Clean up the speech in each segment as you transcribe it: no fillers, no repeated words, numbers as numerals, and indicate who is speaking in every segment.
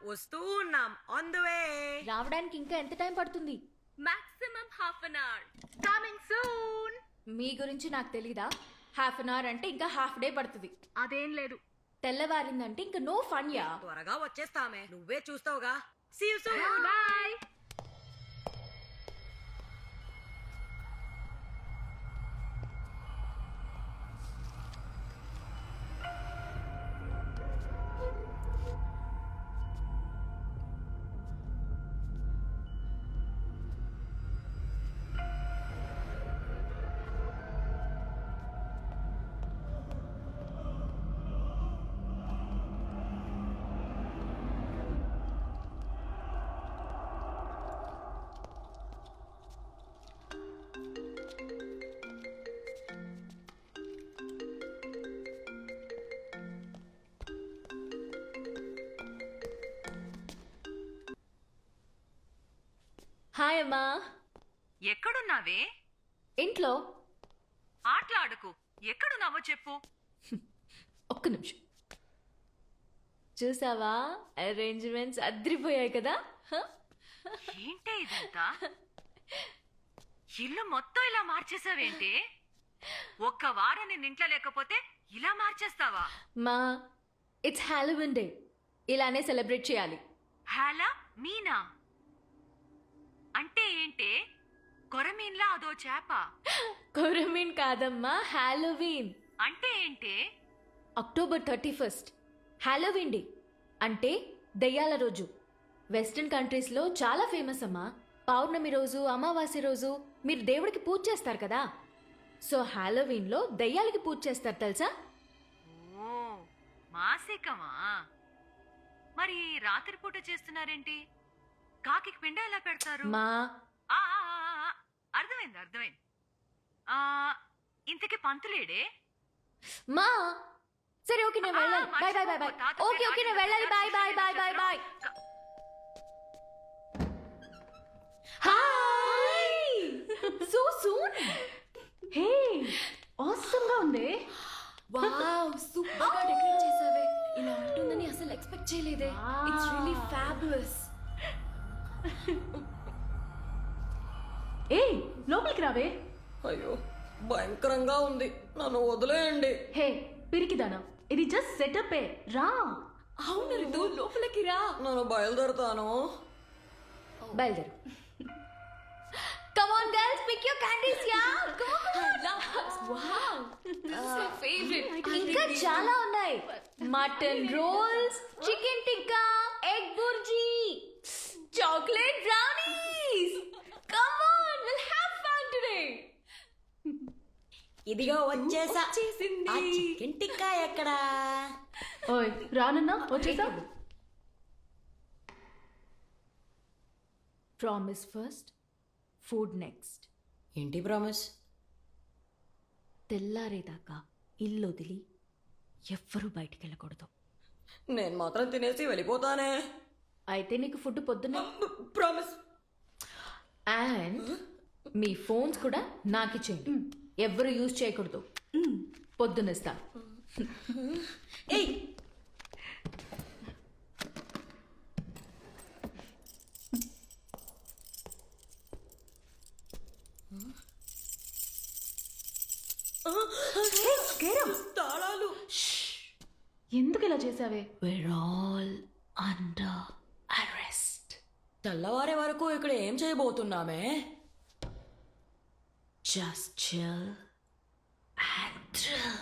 Speaker 1: వస్తూ ఉన్నాం. On the way.
Speaker 2: రావడానికి ఇంకా ఎంత టైం పడుతుంది?
Speaker 3: Maximum half an hour. Coming soon.
Speaker 2: మీ గురించి నాకు తెలీదా? హాఫ్ అన్ అవర్ అంటే ఇంకా హాఫ్ డే పడుతుంది.
Speaker 3: అదేం లేదు.
Speaker 2: తెల్లవారిందంటే ఇంకా నో ఫన్ యా.
Speaker 1: త్వరగా వచ్చేస్తామే, నువ్వే చూస్తావుగా. See you soon.
Speaker 3: Bye.
Speaker 2: Hi అమ్మా.
Speaker 4: ఎక్కడున్నావే?
Speaker 2: ఇంట్లో.
Speaker 4: ఆటలాడుకు. ఎక్కడున్నావో చెప్పు.
Speaker 2: ఒక్క నిమిషం. చూసావా, అరేంజ్మెంట్స్ అద్రిపోయాయి కదా.
Speaker 4: ఏంటే ఇదంతా? ఇల్లు మొత్తం ఇలా మార్చేసావేంటి? ఒక్క వారం నేను ఇంట్లో లేకపోతే ఇలా మార్చేస్తావా?
Speaker 2: మా ఇట్స్ హాలోవిన్ డే, ఇలానే సెలబ్రేట్ చేయాలి.
Speaker 4: హాలా మీనా అంటే ఏంటే? కొరమీన్లా అదో చేప.
Speaker 2: కొరమీన్ కాదమ్మా, హాలోవీన్.
Speaker 4: అంటే ఏంటే?
Speaker 2: అక్టోబర్ 31 హాలోవీన్ డే అంటే దయ్యాల రోజు. వెస్టర్న్ కంట్రీస్లో చాలా ఫేమస్ అమ్మా. పౌర్ణమి రోజు, అమావాస్య రోజు మీరు దేవుడికి పూజ చేస్తారు కదా. సో హాలోవీన్లో దయ్యాలకి పూజ చేస్తారు తెలుసా?
Speaker 4: ఓ మాసికమా? మరి రాత్రిపూట చేస్తున్నారేంటి? కాకి పిండ ఎలా పెడతారు?
Speaker 2: మా
Speaker 4: ఆ, ఆ, ఆ, ఆ, అర్థమైంది. ఆ, ఇంతకీ పంతులేడే?
Speaker 2: మా సరే ఓకే నేను వెళ్ళాలి. Bye bye bye bye. Okay okay నేను వెళ్ళాలి. Bye bye bye bye bye. Hi. So soon.
Speaker 3: Hey, awesome గా ఉంది.
Speaker 2: వావ్, సూపర్ గా డెకరేట్ చేసావే. ఇలా ఉంటుందని అసలు ఎక్స్పెక్ట్ చేయలేదే. It's really fabulous.
Speaker 3: ఏ, లోపలికి రావే.
Speaker 1: అయ్యో, భయంకరంగా ఉంది, నన్ను వదిలేయండి.
Speaker 3: హే పిరికిదానా, ఇది జస్ట్ సెటప్ ఏ. రా.
Speaker 2: అవును రితు, లోపలికి రా.
Speaker 1: నన్ను బయలుదేరుతాను.
Speaker 2: బయలుదేరు. Come on girls, pick your candies, yeah. Come on. Wow. This is my favorite. ఇంకా చాలా ఉన్నాయి. Mutton rolls, chicken tikka, egg bhurji, chocolate brownies. Come on, we'll have fun today.
Speaker 1: ఇదిగో వచ్చేసా.
Speaker 2: వచ్చేసింది.
Speaker 1: ఆ చికెన్ టిక్కా ఎక్కడా?
Speaker 3: ఓయ్ రానన్నా వచ్చేసా.
Speaker 2: Promise first, food next.
Speaker 1: ఏంటి ప్రామిస్?
Speaker 2: తెల్లారేదాకా ఇల్లు వదిలి ఎవ్వరూ బయటికి వెళ్ళకూడదు.
Speaker 1: నేను మాత్రం తినేసి వెళ్ళిపోతానే.
Speaker 2: అయితే నీకు ఫుడ్ పొద్దున్న.
Speaker 1: ప్రామిస్.
Speaker 2: అండ్ మీ ఫోన్స్ కూడా నాకు ఇచ్చేయండి. ఎవ్వరు యూజ్ చేయకూడదు. పొద్దునిస్తా.
Speaker 1: ఏయ్, తాళాలు.
Speaker 3: ఎందుకు ఇలా చేసావే?
Speaker 2: We're all under arrest.
Speaker 1: తెల్లవారే వరకు ఇక్కడ ఏం చేయబోతున్నామే?
Speaker 2: Just chill and thrill.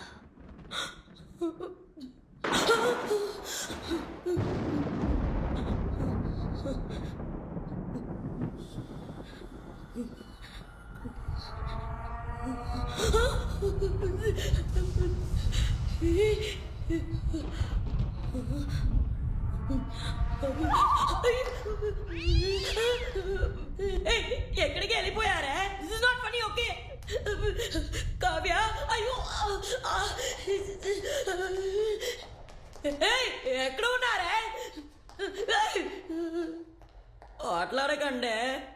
Speaker 1: ఎక్కడికి వెళ్ళిపోయారే? This is not funny. Okay Kavya, అయ్యో ఎక్కడ ఉన్నారే? ఆటలాడకండే.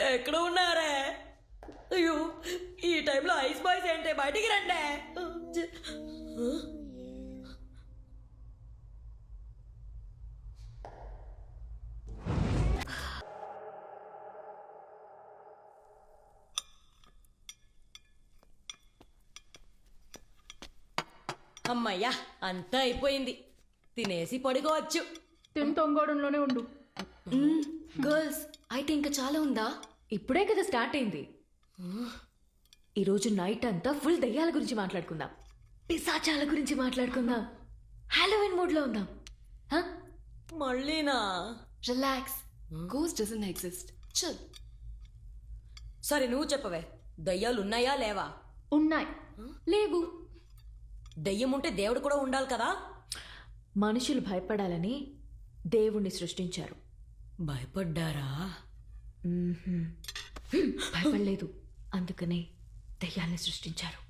Speaker 1: ఎక్కడ ఉన్నారే? అయ్యో, ఈ టైంలో ఐస్ బాయ్స్ ఏంటే? బయటికి రండి. అమ్మయ్యా అంతా అయిపోయింది, తినేసి పడుకోవచ్చు.
Speaker 5: తొంగోడంలోనే ఉండు.
Speaker 2: గర్ల్స్ అయితే ఇంకా చాలా ఉందా? ఇప్పుడే కదా స్టార్ట్ అయింది. ఈరోజు నైట్ అంతా ఫుల్ దయ్యాల గురించి మాట్లాడుకుందాం, పిశాచాల గురించి మాట్లాడుకుందాం, హాలోవిన్ మూడ్ లో ఉందాం.
Speaker 1: మళ్ళీనా?
Speaker 2: Relax, ghost doesn't exist. చల్.
Speaker 1: సరే నువ్వు చెప్పవే, దయ్యాలు ఉన్నాయా లేవా?
Speaker 5: ఉన్నాయి.
Speaker 2: లేవు.
Speaker 1: దయ్యం ఉంటే దేవుడు కూడా ఉండాలి కదా.
Speaker 2: మనుషులు భయపడాలని దేవుణ్ణి సృష్టించారు.
Speaker 1: భయపడ్డారా?
Speaker 2: భయపడలేదు, అందుకనే దయ్యాల్ని సృష్టించారు.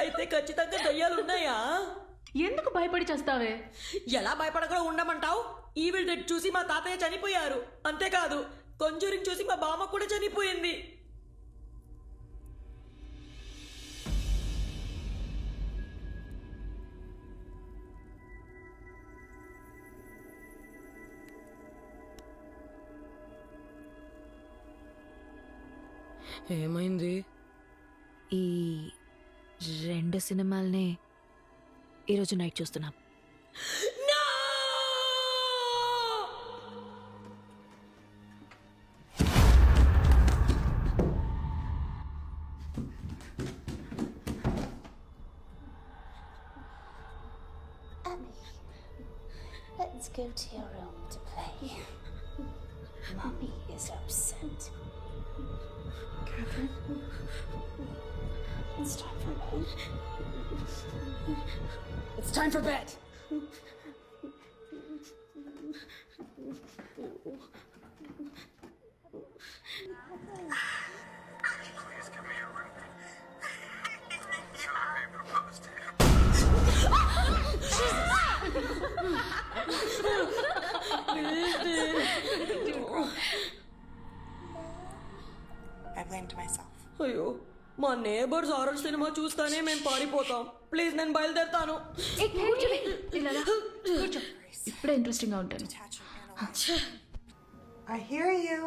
Speaker 1: అయితే ఖచ్చితంగా దయ్యాలు ఉన్నాయా?
Speaker 5: ఎందుకు భయపడి చేస్తావే?
Speaker 1: ఎలా భయపడకుండా ఉండమంటావు? ఈవిల్ డెడ్ చూసి మా తాతయ్య చనిపోయారు. అంతేకాదు కొంజూరింగ్ చూసి మా బామ్మ కూడా చనిపోయింది. ఏమైంది?
Speaker 2: ఈ 2 సినిమాల్నే ఈరోజు నైట్ చూస్తున్నాం.
Speaker 6: Let's go to your room to play. Mommy is upset. Catherine? It's time for bed. It's time for bed!
Speaker 7: I blamed myself.
Speaker 1: అయ్యో, మా నేబర్స్ హారర్ సినిమా చూస్తానే మేము పారిపోతాం. ప్లీజ్ నేను బయలుదేరుతాను.
Speaker 5: ఇప్పుడే ఇంట్రెస్టింగ్ గా ఉంటుంది.
Speaker 7: Detaching analyze. I hear you.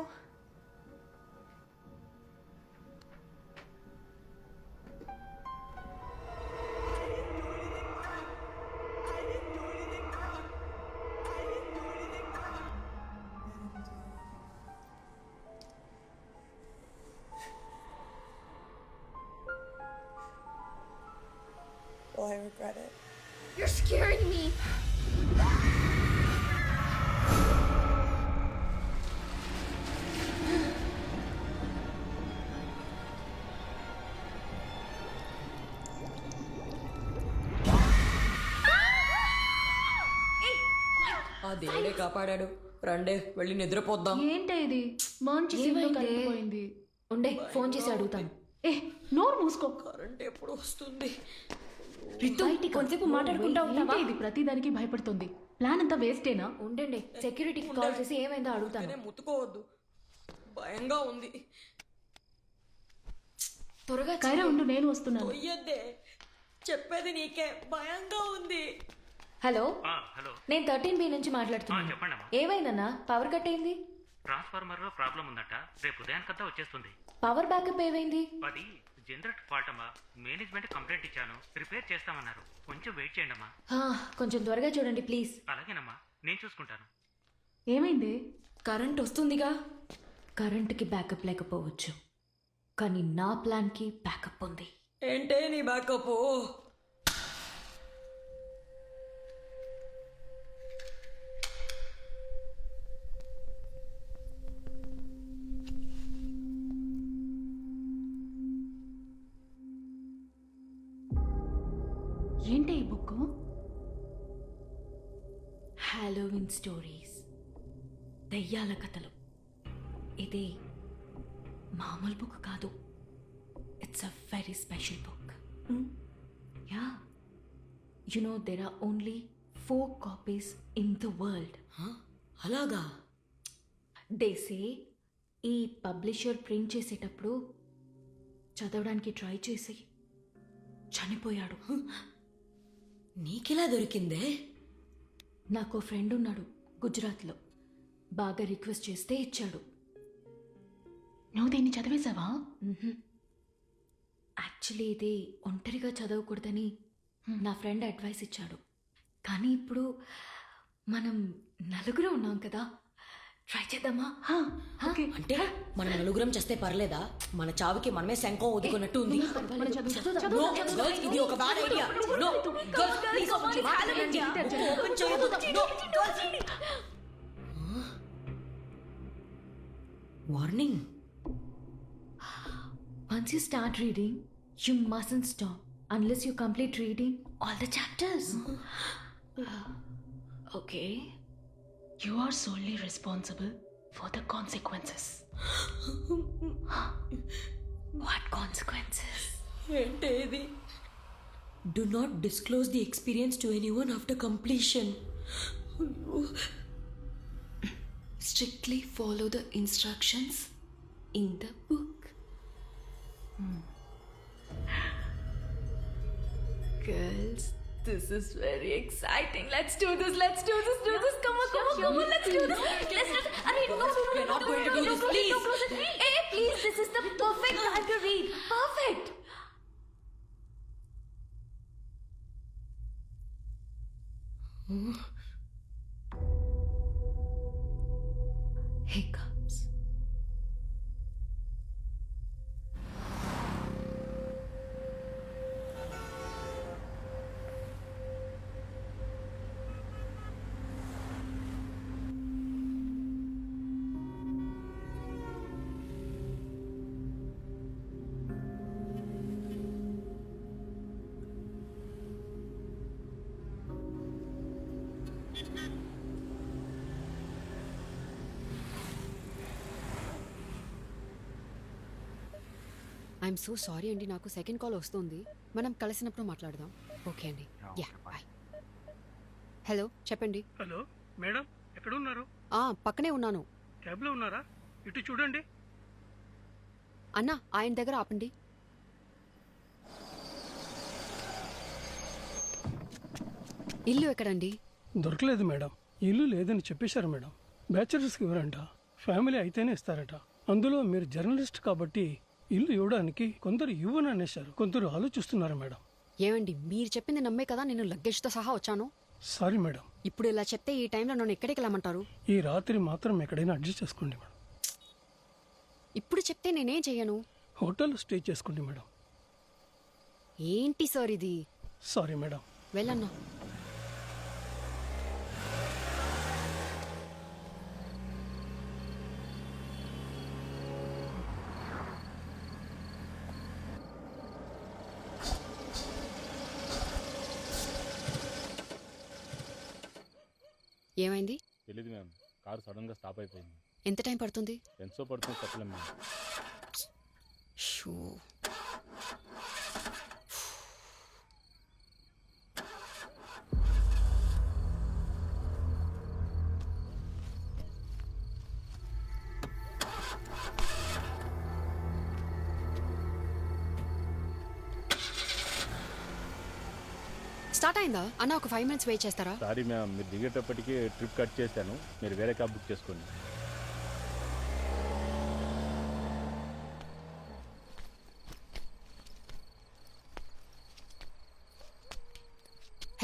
Speaker 7: Will I regret it?
Speaker 6: You're scaring me!
Speaker 1: ఆ దేవుడే కాపాడాడు. రండే వెళ్ళి నిద్రపోద్దాం.
Speaker 5: ఏంటే ఇది? మంచి సీన్ లో కలిగిపోయింది.
Speaker 2: ఉండే, ఫోన్ చేసి అడుగుతాను.
Speaker 5: ఏ, నోరు మూసుకో.
Speaker 1: కరెంట్ ఎప్పుడు వస్తుంది?
Speaker 2: కొంచెంసేపు మాట్లాడుకుంటా ఉంటావా?
Speaker 5: ఏంటి ఇది? ప్రతిదానికి భయపడుతుంది. ప్లాన్ అంతా వేస్టేనా?
Speaker 2: ఉండండి, సెక్యూరిటీకి కాల్ చేసి ఏమైందో అడుగుతాను.
Speaker 1: నేనే ముట్టుకోవద్దు, భయంగా ఉంది.
Speaker 2: త్వరగా
Speaker 5: కైరా ఉండు, నేను వస్తున్నాను.
Speaker 1: తొయ్యద్దే, చెప్పేది నీకే, భయంగా ఉంది.
Speaker 2: హలో,
Speaker 8: హలో,
Speaker 2: నేను 13B నుంచి మాట్లాడుతున్నాను.
Speaker 8: చెప్పండమ్మా.
Speaker 2: ఏమైందన్నా? పవర్ కట్ అయింది.
Speaker 8: ట్రాన్స్ఫార్మర్ లో ప్రాబ్లం ఉందట, రేపు ఉదయానికంతా వచ్చేస్తుంది.
Speaker 2: పవర్ బ్యాకప్ ఏమైంది?
Speaker 8: అది జనరేటర్ ఫాల్ట్ అమ్మా. మేనేజ్మెంట్ కంప్లైంట్ ఇచ్చాను, రిపేర్ చేస్తామన్నారు. కొంచెం వెయిట్ చేయండి అమ్మా.
Speaker 2: కొంచెం త్వరగా చూడండి ప్లీజ్.
Speaker 8: అలాగేనమ్మా, నేను చూసుకుంటాను.
Speaker 5: ఏమైంది?
Speaker 2: కరెంట్ వస్తుందిగా. కరెంటుకి బ్యాకప్ లేకపోవచ్చు, కానీ నా ప్లాన్కి బ్యాకప్ ఉంది.
Speaker 1: ఏంటే నీ బ్యాకప్?
Speaker 5: ఏంటి ఈ బుక్?
Speaker 2: హాలోవిన్ స్టోరీస్, దయ్యాల కథలు. ఇది మామూలు బుక్ కాదు, it's a very special book. Yeah, you know there are only 4 copies in the world.
Speaker 1: అలాగా?
Speaker 2: దే సే ఈ పబ్లిషర్ ప్రింట్ చేసేటప్పుడు చదవడానికి ట్రై చేసి చనిపోయాడు.
Speaker 1: నీకెలా దొరికిందే?
Speaker 2: నాకు ఫ్రెండ్ ఉన్నాడు గుజరాత్లో, బాగా రిక్వెస్ట్ చేస్తే ఇచ్చాడు.
Speaker 5: నువ్వు దీన్ని చదివేశావా?
Speaker 2: యాక్చువల్లీ ఇది ఒంటరిగా చదవకూడదని నా ఫ్రెండ్ అడ్వైస్ ఇచ్చాడు. కానీ ఇప్పుడు మనం నలుగురు ఉన్నాం కదా, ట్రై చేద్దామా?
Speaker 5: ఓకే.
Speaker 1: అంటే మనం నలుగురం చేస్తే పర్లేదా? మన చావుకి మనమే శంఖం ఊదుకున్నట్టు ఉంది.
Speaker 5: మనం చదువుదాం.
Speaker 1: No, girls, ఇది ఒక bad idea. No, girls, please, మాట్లాడండి. Open చేయొద్దు. No, girls. Warning.
Speaker 2: Once you start reading, you mustn't stop unless you complete reading all the chapters. Okay.
Speaker 5: You are solely responsible for the consequences.
Speaker 2: What consequences?
Speaker 1: ఏంటి ఇది? Do not disclose the experience to anyone after completion.
Speaker 2: Strictly follow the instructions in the book. Girls, this is very exciting. Let's do this. Come on, let's do this. I mean, no.
Speaker 1: We're not going to do this, please.
Speaker 2: Hey, please, this is the perfect time to read. Perfect. Hiccups.
Speaker 9: I'm so sorry అండి, నాకు second call వస్తుంది. మనం కలిసినప్పుడు మాట్లాడదాం. Okay అండి. Yeah bye. Hello చెప్పండి.
Speaker 8: Hello madam, ఎక్కడ ఉన్నారు?
Speaker 9: పక్కనే ఉన్నాను.
Speaker 8: క్యాబ్లో ఉన్నారా? ఇటు చూడండి.
Speaker 9: అన్న ఆయన దగ్గర ఆపండి. ఇల్లు ఎక్కడండి?
Speaker 10: దొరకలేదు మేడం. ఇల్లు లేదని చెప్పేశారు మేడం. బ్యాచులర్స్కి ఇవ్వరంట, ఫ్యామిలీ అయితేనే ఇస్తారట. అందులో మీరు జర్నలిస్ట్ కాబట్టి ఇల్లు ఇవ్వడానికి కొందరు ఇవ్వని అనేశారు, కొందరు ఆలోచిస్తున్నారు మేడం.
Speaker 9: ఏమండి, మీరు చెప్పింది నమ్మే కదా నేను లగేజ్తో సహా వచ్చాను.
Speaker 10: Sorry madam.
Speaker 9: ఇప్పుడు ఇలా చెప్తే ఈ టైంలో నన్ను ఎక్కడికి వెళ్ళమంటారు?
Speaker 10: ఈ రాత్రి మాత్రం ఎక్కడైనా అడ్జస్ట్ చేసుకోండి మేడం.
Speaker 9: ఇప్పుడు చెప్తే నేనేం చెయ్యను.
Speaker 10: హోటల్లో స్టే చేసుకోండి మేడం.
Speaker 9: ఏంటి సార్ ఇది?
Speaker 10: Sorry madam.
Speaker 9: వెళ్ళన్నా. ఏమైంది?
Speaker 11: తెలీదు మ్యామ్, కారు సడన్గా స్టాప్ అయిపోయింది.
Speaker 9: ఎంత టైం పడుతుంది?
Speaker 11: ఎంతో పడుతుంది చెప్పలేం మ్యామ్.
Speaker 9: షూ. స్టార్ట్ అయిందా? అన్న ఒక 5 minutes వెయిట్ చేస్తారా?
Speaker 11: సారీ మ్యామ్, మీరు దిగేటప్పటికి ట్రిప్ కట్ చేశాను. మీరు వేరే క్యాబ్ బుక్ చేసుకోండి.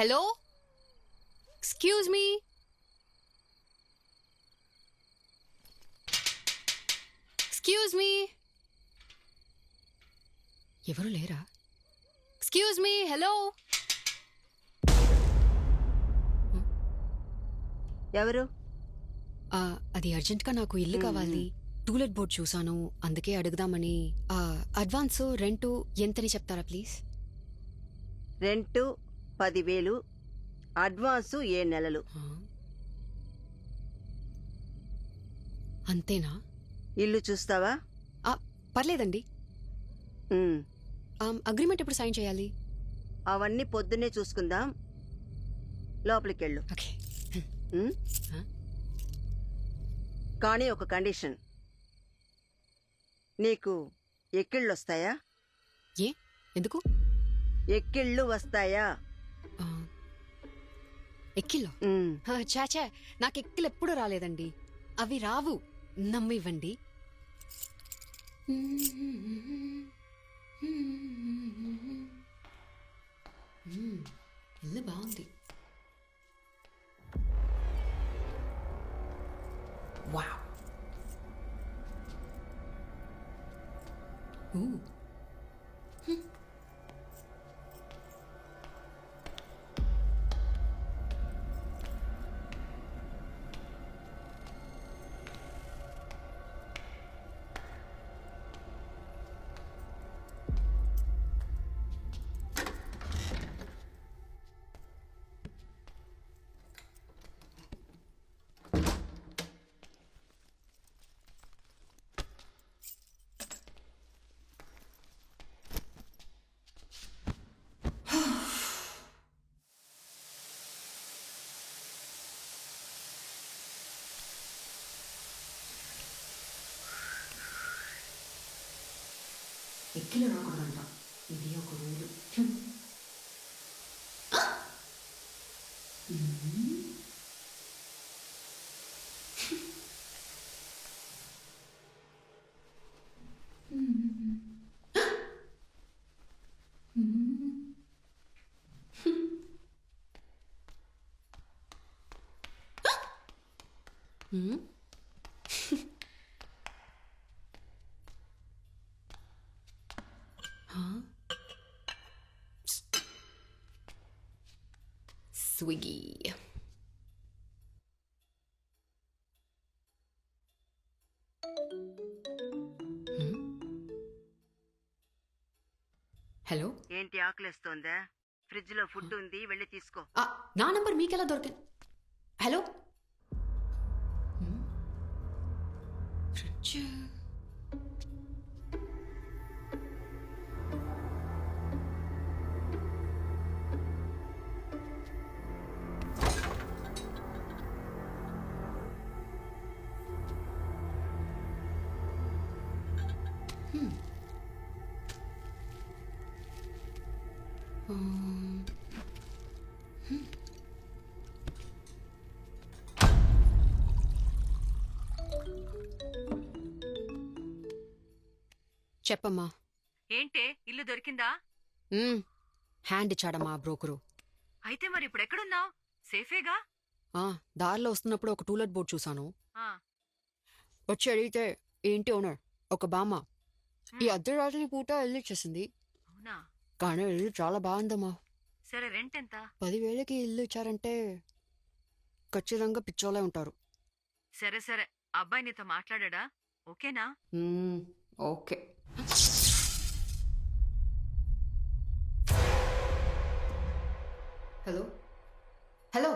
Speaker 9: Hello, excuse me. Excuse me. ఎవరు లేరా? Excuse me. హలో.
Speaker 12: ఎవరు?
Speaker 9: అది అర్జెంట్గా నాకు ఇల్లు కావాలి. టూలెట్ బోర్డ్ చూసాను, అందుకే అడుగుదామని. అడ్వాన్స్ రెంటు ఎంతని చెప్తారా ప్లీజ్?
Speaker 12: రెంటు 10,000, అడ్వాన్సు 7 నెలలు.
Speaker 9: అంతేనా?
Speaker 12: ఇల్లు చూస్తావా?
Speaker 9: పర్లేదండి. అగ్రిమెంట్ ఎప్పుడు సైన్ చేయాలి?
Speaker 12: అవన్నీ పొద్దున్నే చూసుకుందాం, లోపలికెళ్ళు.
Speaker 9: ఓకే.
Speaker 12: కానీ ఒక కండిషన్, నీకు ఎక్కిళ్ళు వస్తాయా?
Speaker 9: ఏ, ఎందుకు?
Speaker 12: ఎక్కిళ్ళు వస్తాయా?
Speaker 9: ఎక్కిల్లో? చాచా, నాకు ఎక్కిలు ఎప్పుడు రాలేదండి. అవి రావు, నమ్మివ్వండి. ఇల్లు బాగుంది. వావ్. ఎక్కిలు రాకూడదంట, ఇది ఒక రూలు. స్విగ్గీ. హలో,
Speaker 12: ఏంటి ఆకలిస్తోందా? ఫ్రిడ్జ్ లో ఫుడ్ ఉంది, వెళ్ళి తీసుకో.
Speaker 9: నా నంబర్ మీకెలా దొరికింది? Hello, fridge. చెప్పమ్మా.
Speaker 4: ఏంటే ఇల్లు దొరికిందా?
Speaker 9: హ్యాండ్ ఇచ్చాడమ్మా బ్రోకరు.
Speaker 4: అయితే మరి ఇప్పుడు ఎక్కడున్నావు? సేఫేగా?
Speaker 9: దారిలో వస్తున్నప్పుడు ఒక టూలెట్ బోర్డ్ చూశాను.
Speaker 4: ఆ,
Speaker 9: వచ్చి అడిగితే ఏంటి ఓనర్ ఒక బామ్మ ఈ అర్ధరాత్రి పూట ఇల్లు ఇచ్చేసింది.
Speaker 4: అవునా?
Speaker 9: కానీ ఇల్లు చాలా బాగుందమ్మా.
Speaker 4: సరే, రెంట్ ఎంత?
Speaker 9: 10,000కి ఇల్లు ఇచ్చారంటే ఖచ్చితంగా పిచ్చోలే ఉంటారు.
Speaker 4: సరే సరే, అబ్బాయి నీతో మాట్లాడా? ఓకేనా?
Speaker 9: ఓకే. హలో హలో,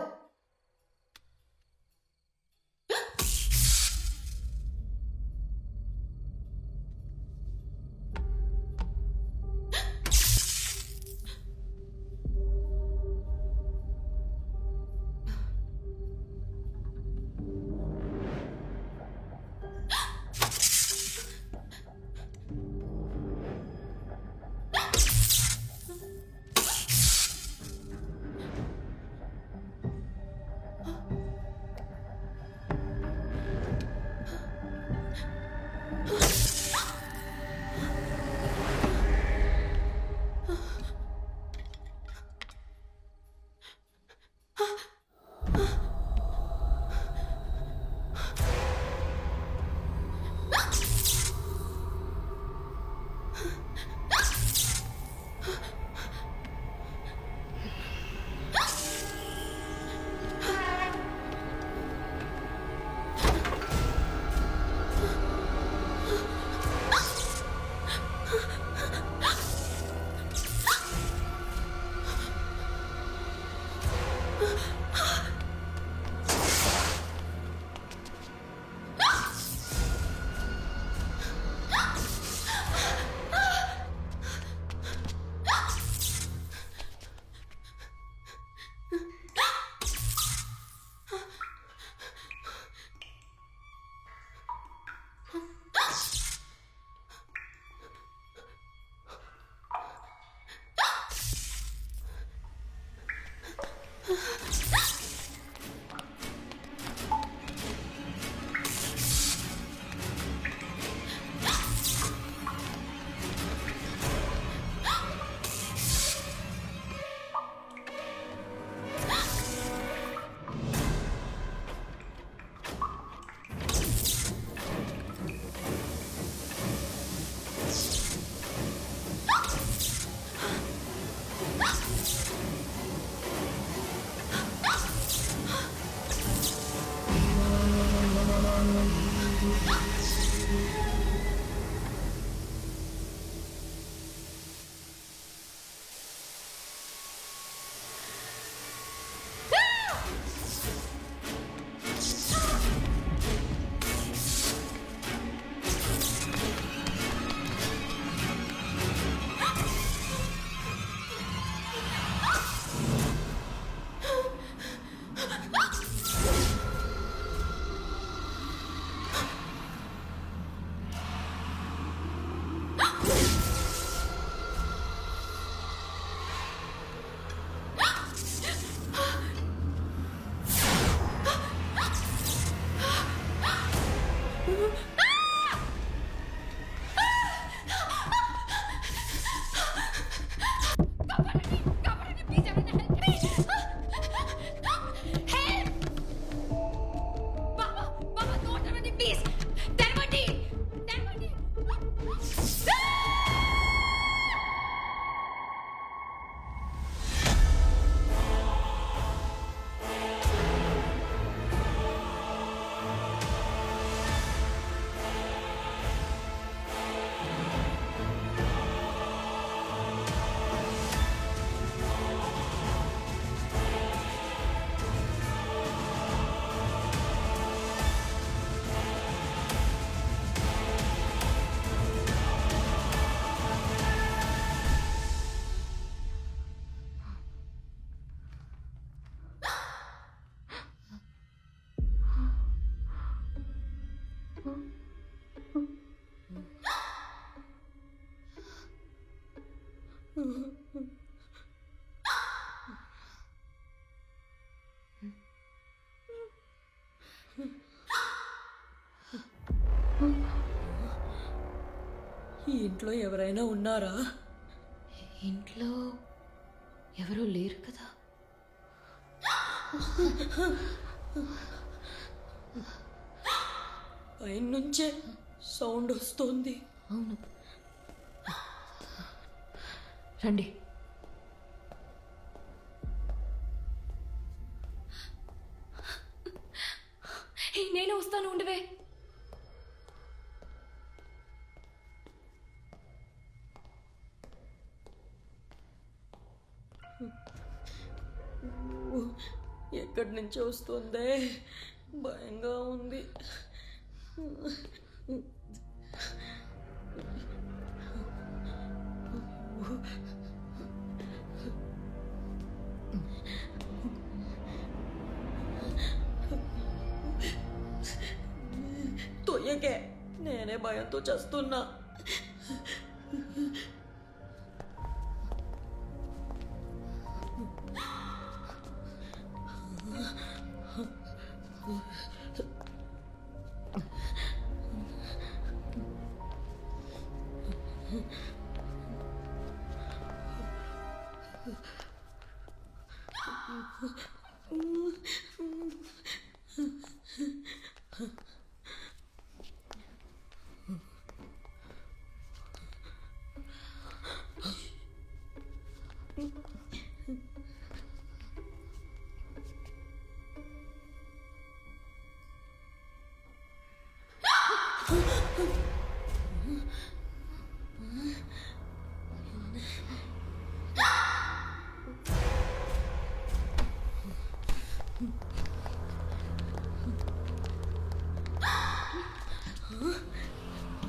Speaker 1: ఈ ఇంట్లో ఎవరైనా ఉన్నారా?
Speaker 2: ఇంట్లో ఎవరూ లేరు కదా.
Speaker 1: పైనుంచే సౌండ్ వస్తుంది.
Speaker 2: అవును, రండి. నేను వస్తాను, ఉండవే.
Speaker 1: ఎక్కడి నుంచి వస్తుందే, భయంగా ఉంది. తొయ్యకే, నేనే భయంతో చేస్తున్నా.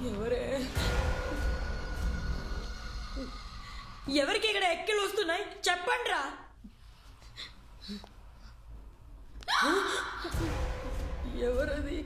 Speaker 1: ఎవరే? ఎవరికి ఇక్కడ ఎక్కిలు వస్తున్నాయి? చెప్పండి రా. ఎవరది?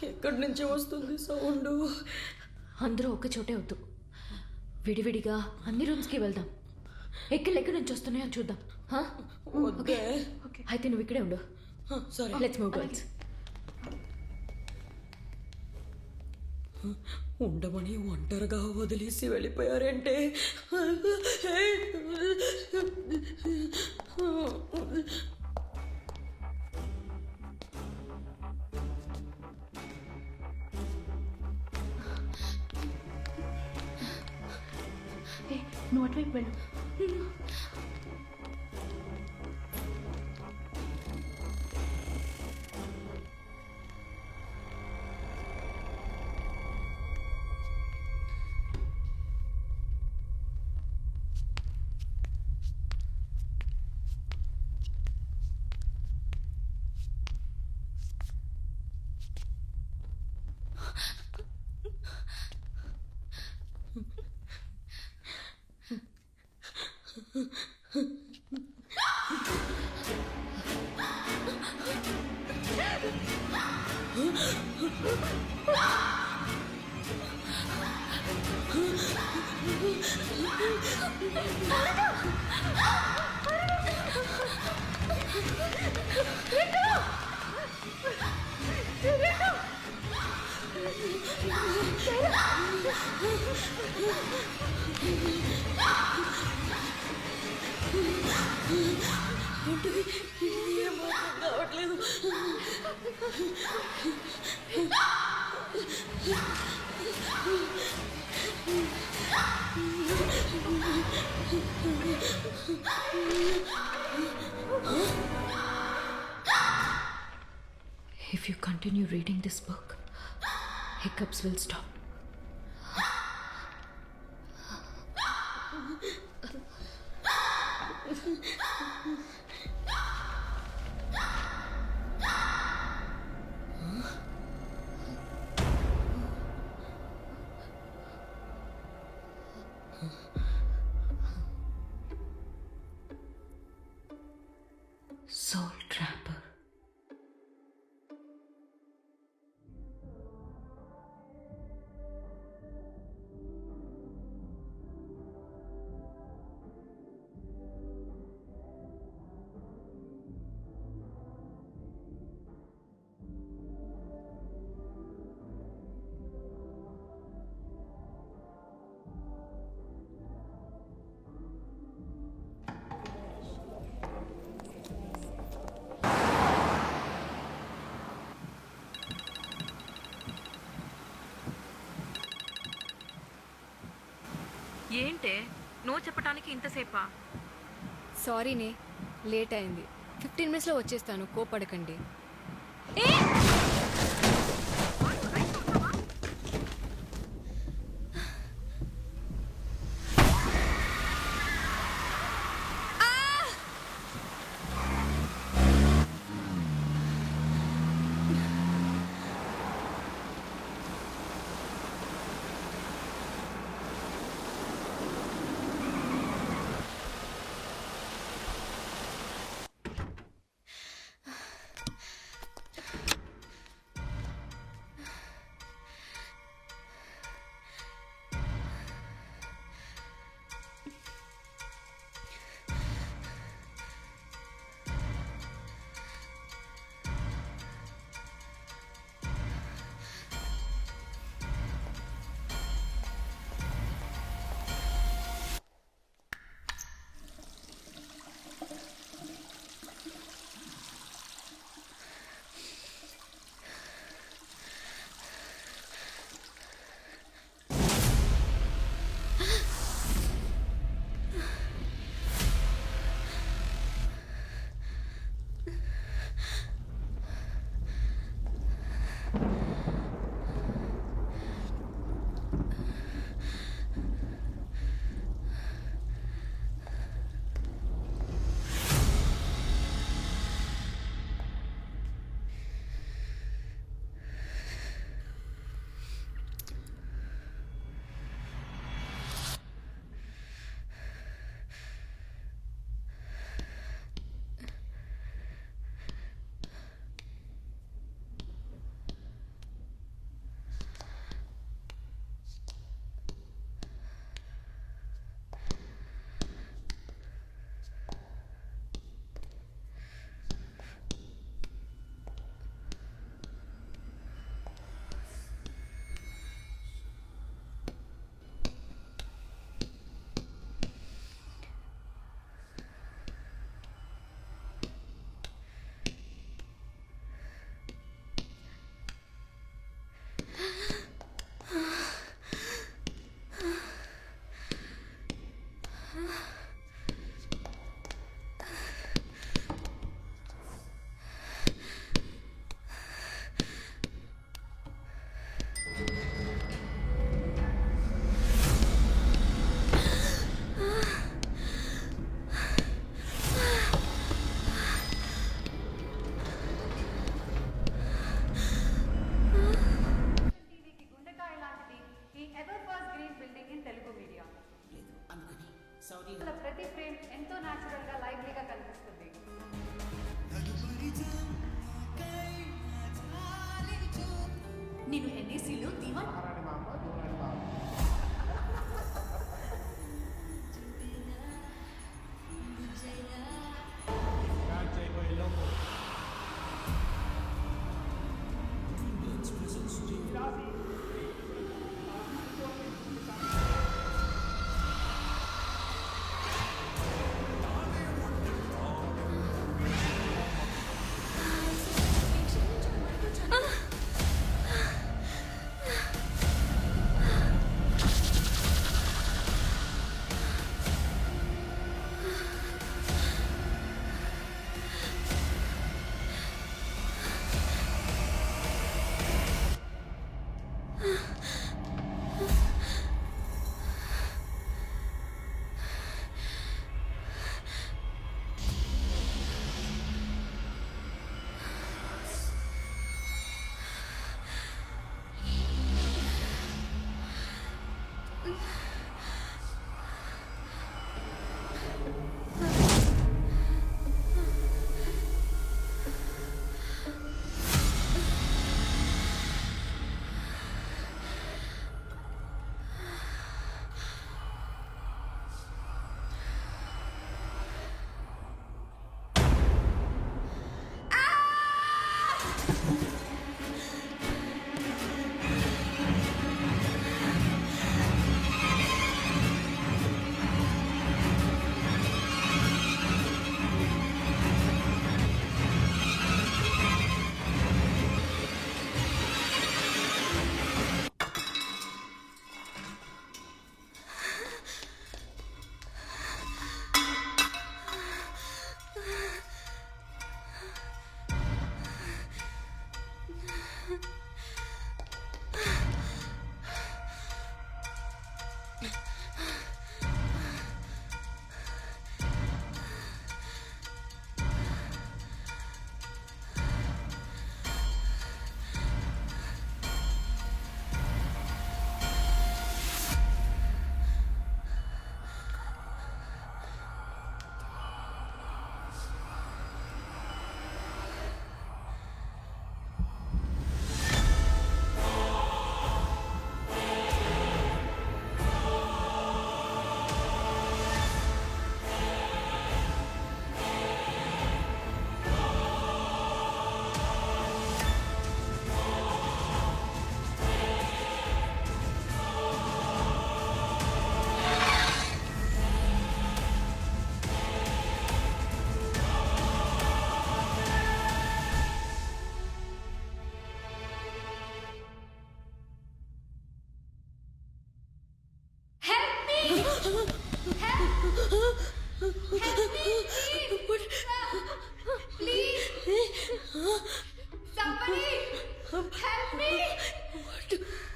Speaker 1: ఎక్కడి నుంచి వస్తుంది సౌండ్?
Speaker 2: అందరూ ఒక చోటే వద్దు, విడివిడిగా అన్ని రూమ్స్కి వెళ్దాం. ఎక్కడి నుంచి వస్తున్నాయో చూద్దాం.
Speaker 1: వద్దే.
Speaker 2: అయితే నువ్వు ఇక్కడే ఉండు.
Speaker 1: సరే,
Speaker 2: లెట్స్ మూవ్ గర్ల్స్.
Speaker 1: ఉండమని ఒంటరిగా వదిలేసి వెళ్ళిపోయారంటే.
Speaker 5: నువ్వు అటువైపు వెళ్ళు. కావట్లేదు.
Speaker 2: If you continue reading this book, hiccups will stop.
Speaker 5: Soul Trapper.
Speaker 4: ఏంటే నువ్వు చెప్పడానికి ఇంతసేపా?
Speaker 9: సారీనే, లేట్ అయింది. 15 మినిట్స్లో వచ్చేస్తాను, కోపడకండి.
Speaker 4: ప్రతి ఫ్రేమ్ ఎంతో న్యాచురల్ గా లైవ్లీగా కనిపిస్తుంది.
Speaker 5: నేను ఎన్ఏసీలో దివాన్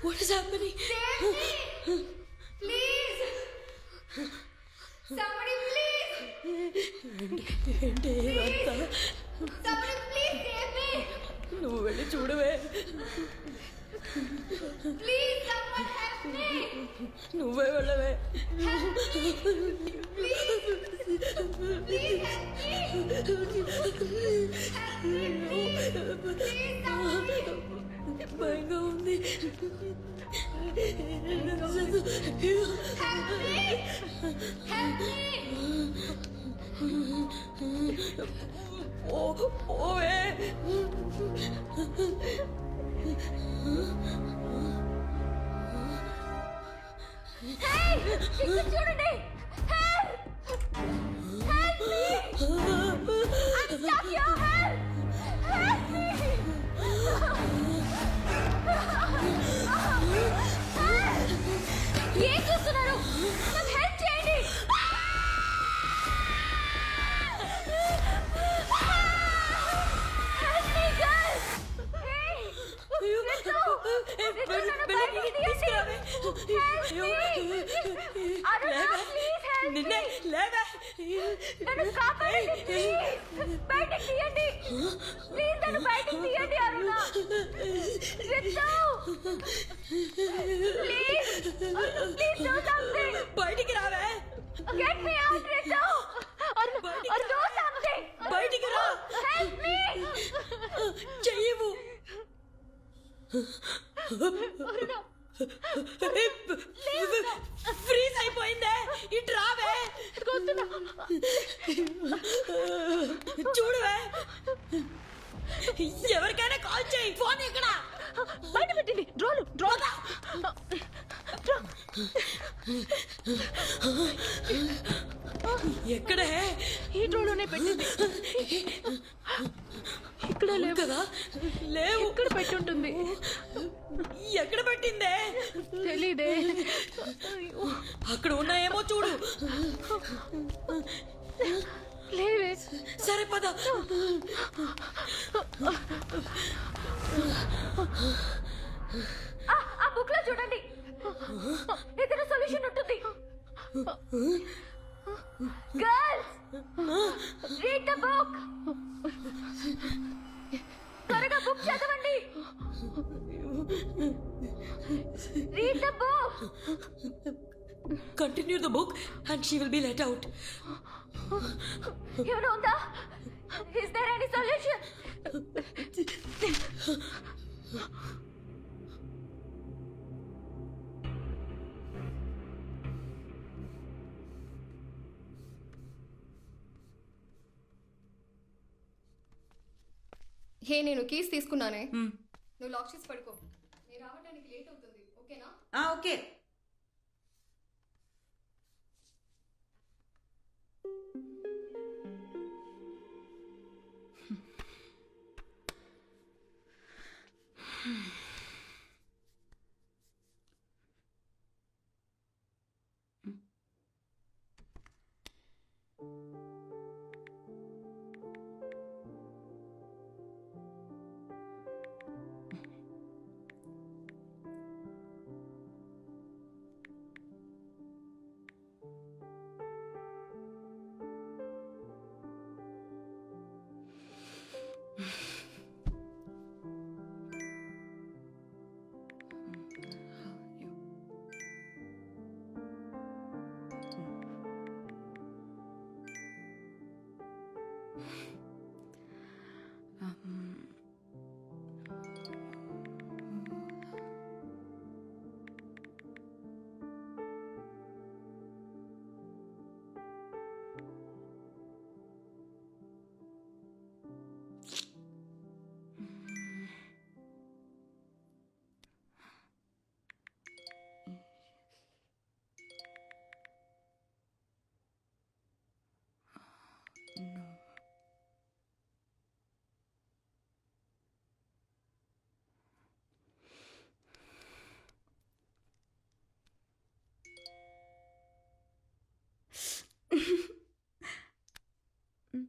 Speaker 1: What is happening? ఏంటి ఇదంతా? నువ్వు వెళ్ళి చూడవే. నువ్వే వెళ్ళవే. భయంగా ఉంది. ఓవే.
Speaker 2: చూడండి. ఏం చూస్తున్నారు? నాకు హెల్ప్ చేయండి.
Speaker 1: నిన్నే లేవే.
Speaker 2: నన్ను కాపాడండి ప్లీజ్. బయటికి తీయండి ప్లీజ్. నన్ను బయటికి తీయండి Aruna. Ritu please please do something.
Speaker 1: బయటికి రావే.
Speaker 2: Get me out Ritu. or do something.
Speaker 1: బయటికి రా.
Speaker 2: Help me.
Speaker 1: చెయ్యవు. ఫ్రీజ్ అయిపోయిందే. ఇటు రావే. చూడవే. ఎవరికైనా కాల్ చేయి. ఫోన్ ఎక్కడ?
Speaker 2: బయట పెట్టండి. డ్రోలు డ్రోల్.
Speaker 1: ఎక్కడే?
Speaker 2: ఈ డ్రోలోనే పెట్టింది. ఇక్కడ లేవు
Speaker 1: కదా. లేవు.
Speaker 2: ఇక్కడ పెట్టి ఉంటుంది.
Speaker 1: ఎక్కడ పెట్టిందే?
Speaker 2: తెలీదే.
Speaker 1: అక్కడ ఉన్నాయేమో చూడు.
Speaker 2: లేవే.
Speaker 1: సరే పద.
Speaker 2: ఆ బుక్ లో చూడండి. ఏదైనా సొల్యూషన్ ఉంటుంది. Girls read the book. త్వరగా బుక్ చదవండి. Read the book.
Speaker 1: Continue the book and she will be let out.
Speaker 2: ఏమైనా ఉందా? Is there any solution?
Speaker 13: హే, నేను కీస్ తీసుకున్నానే. నువ్వు లాక్ చేసి పడుకో. నేను రావడానికి లేట్ అవుతుంది. ఓకేనా?
Speaker 12: Okay.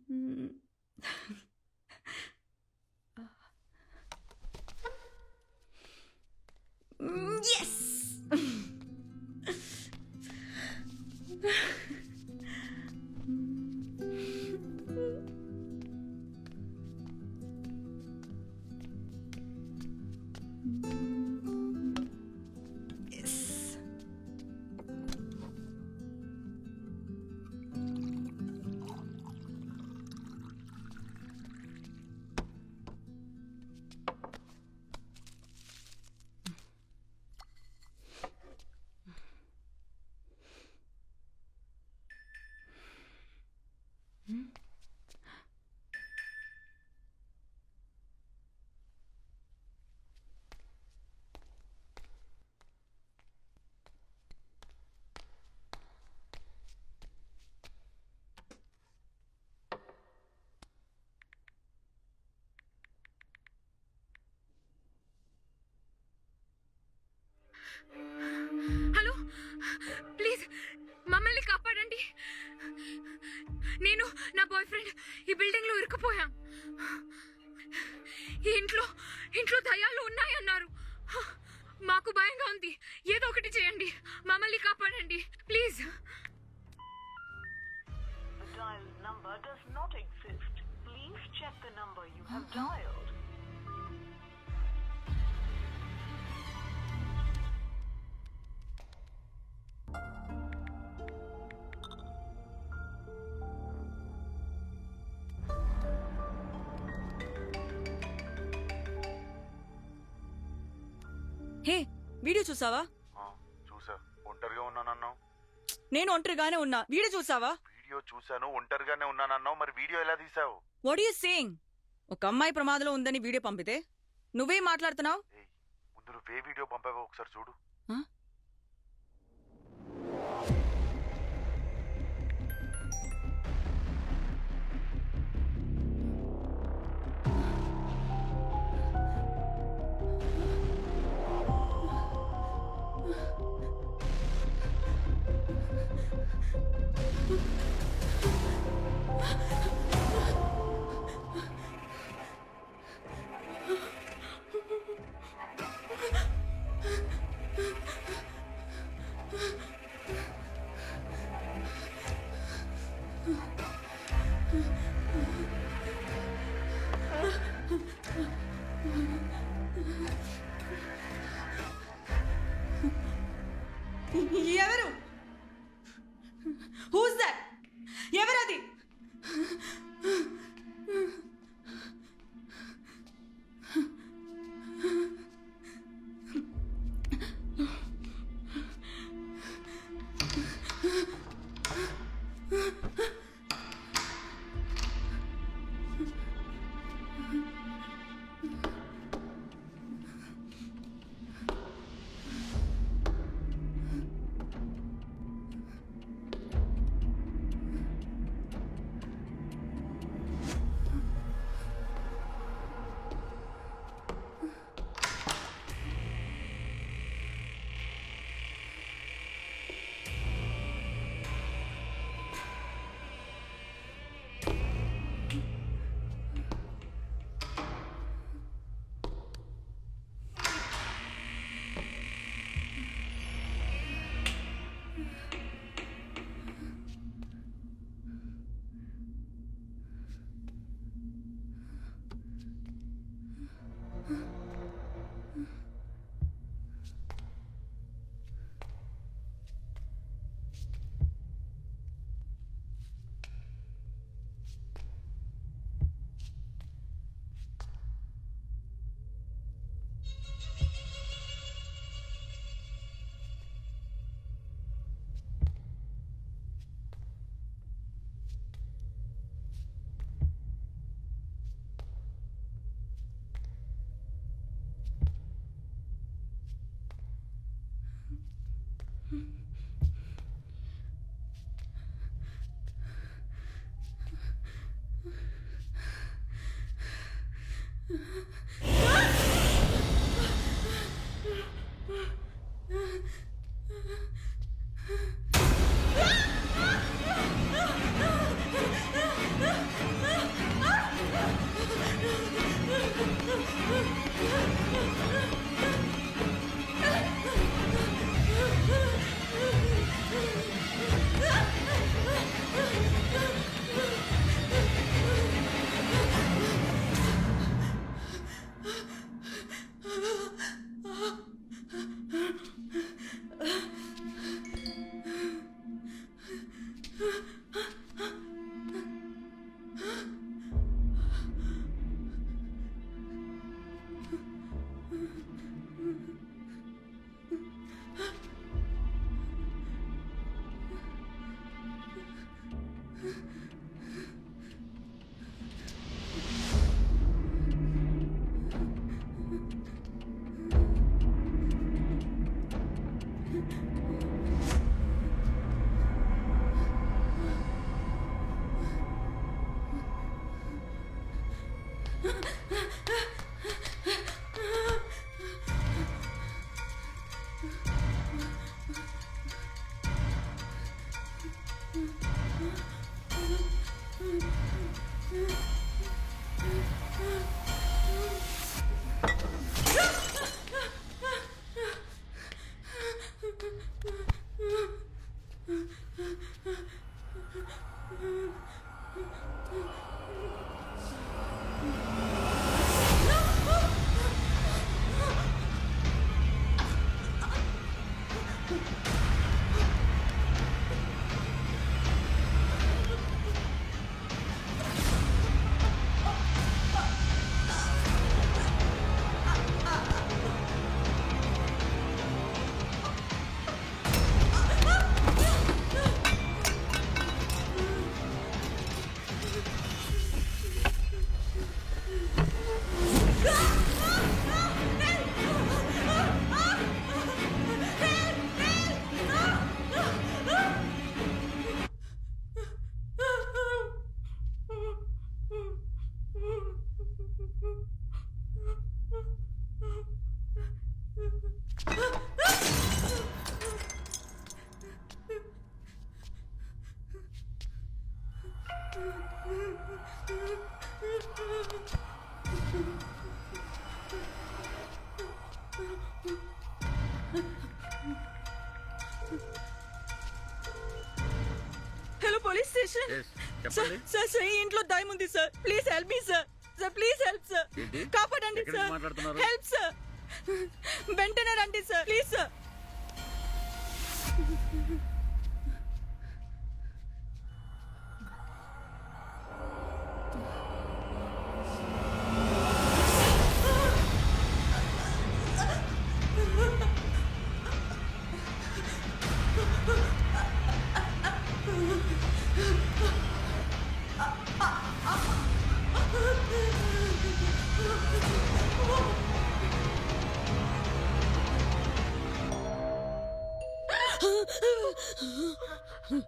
Speaker 1: Yes! Yes.
Speaker 3: Hello please మమ్మల్ని కాపాడండి. నేను నా బాయ్ ఫ్రెండ్ ఈ బిల్డింగ్ లో ఇరుక్కుపోయాం. ఈ ఇంట్లో దయ్యాలు ఉన్నాయన్నారు. మాకు భయంగా ఉంది. ఏదో ఒకటి చేయండి, మమ్మల్ని కాపాడండి ప్లీజ్.
Speaker 1: హే, వీడియో చూసావా?
Speaker 14: చూసా. ఒంటరిగా ఉన్నానన్నావు.
Speaker 1: నేను ఒంటరిగానే ఉన్నా. వీడియో చూసావా?
Speaker 14: వీడియో చూసాను, ఒంటరిగానే ఉన్నానన్నావు. మరి వీడియో ఎలా తీసావు?
Speaker 1: What you saying? ఒక అమ్మాయి ప్రమాదంలో ఉందని వీడియో పంపితే నువ్వేం మాట్లాడుతున్నావు?
Speaker 14: ముందు నువ్వే వీడియో పంపావో ఒకసారి చూడు.
Speaker 1: ఎవరు? Who's that? ఎవరది? Hello police station sir sir Sri ఇంట్లో దయ్యం ఉంది sir please help me sir sir please help sir కాపాడండి సార్ హెల్ప్ సార్ వెంటనే రండి sir please sir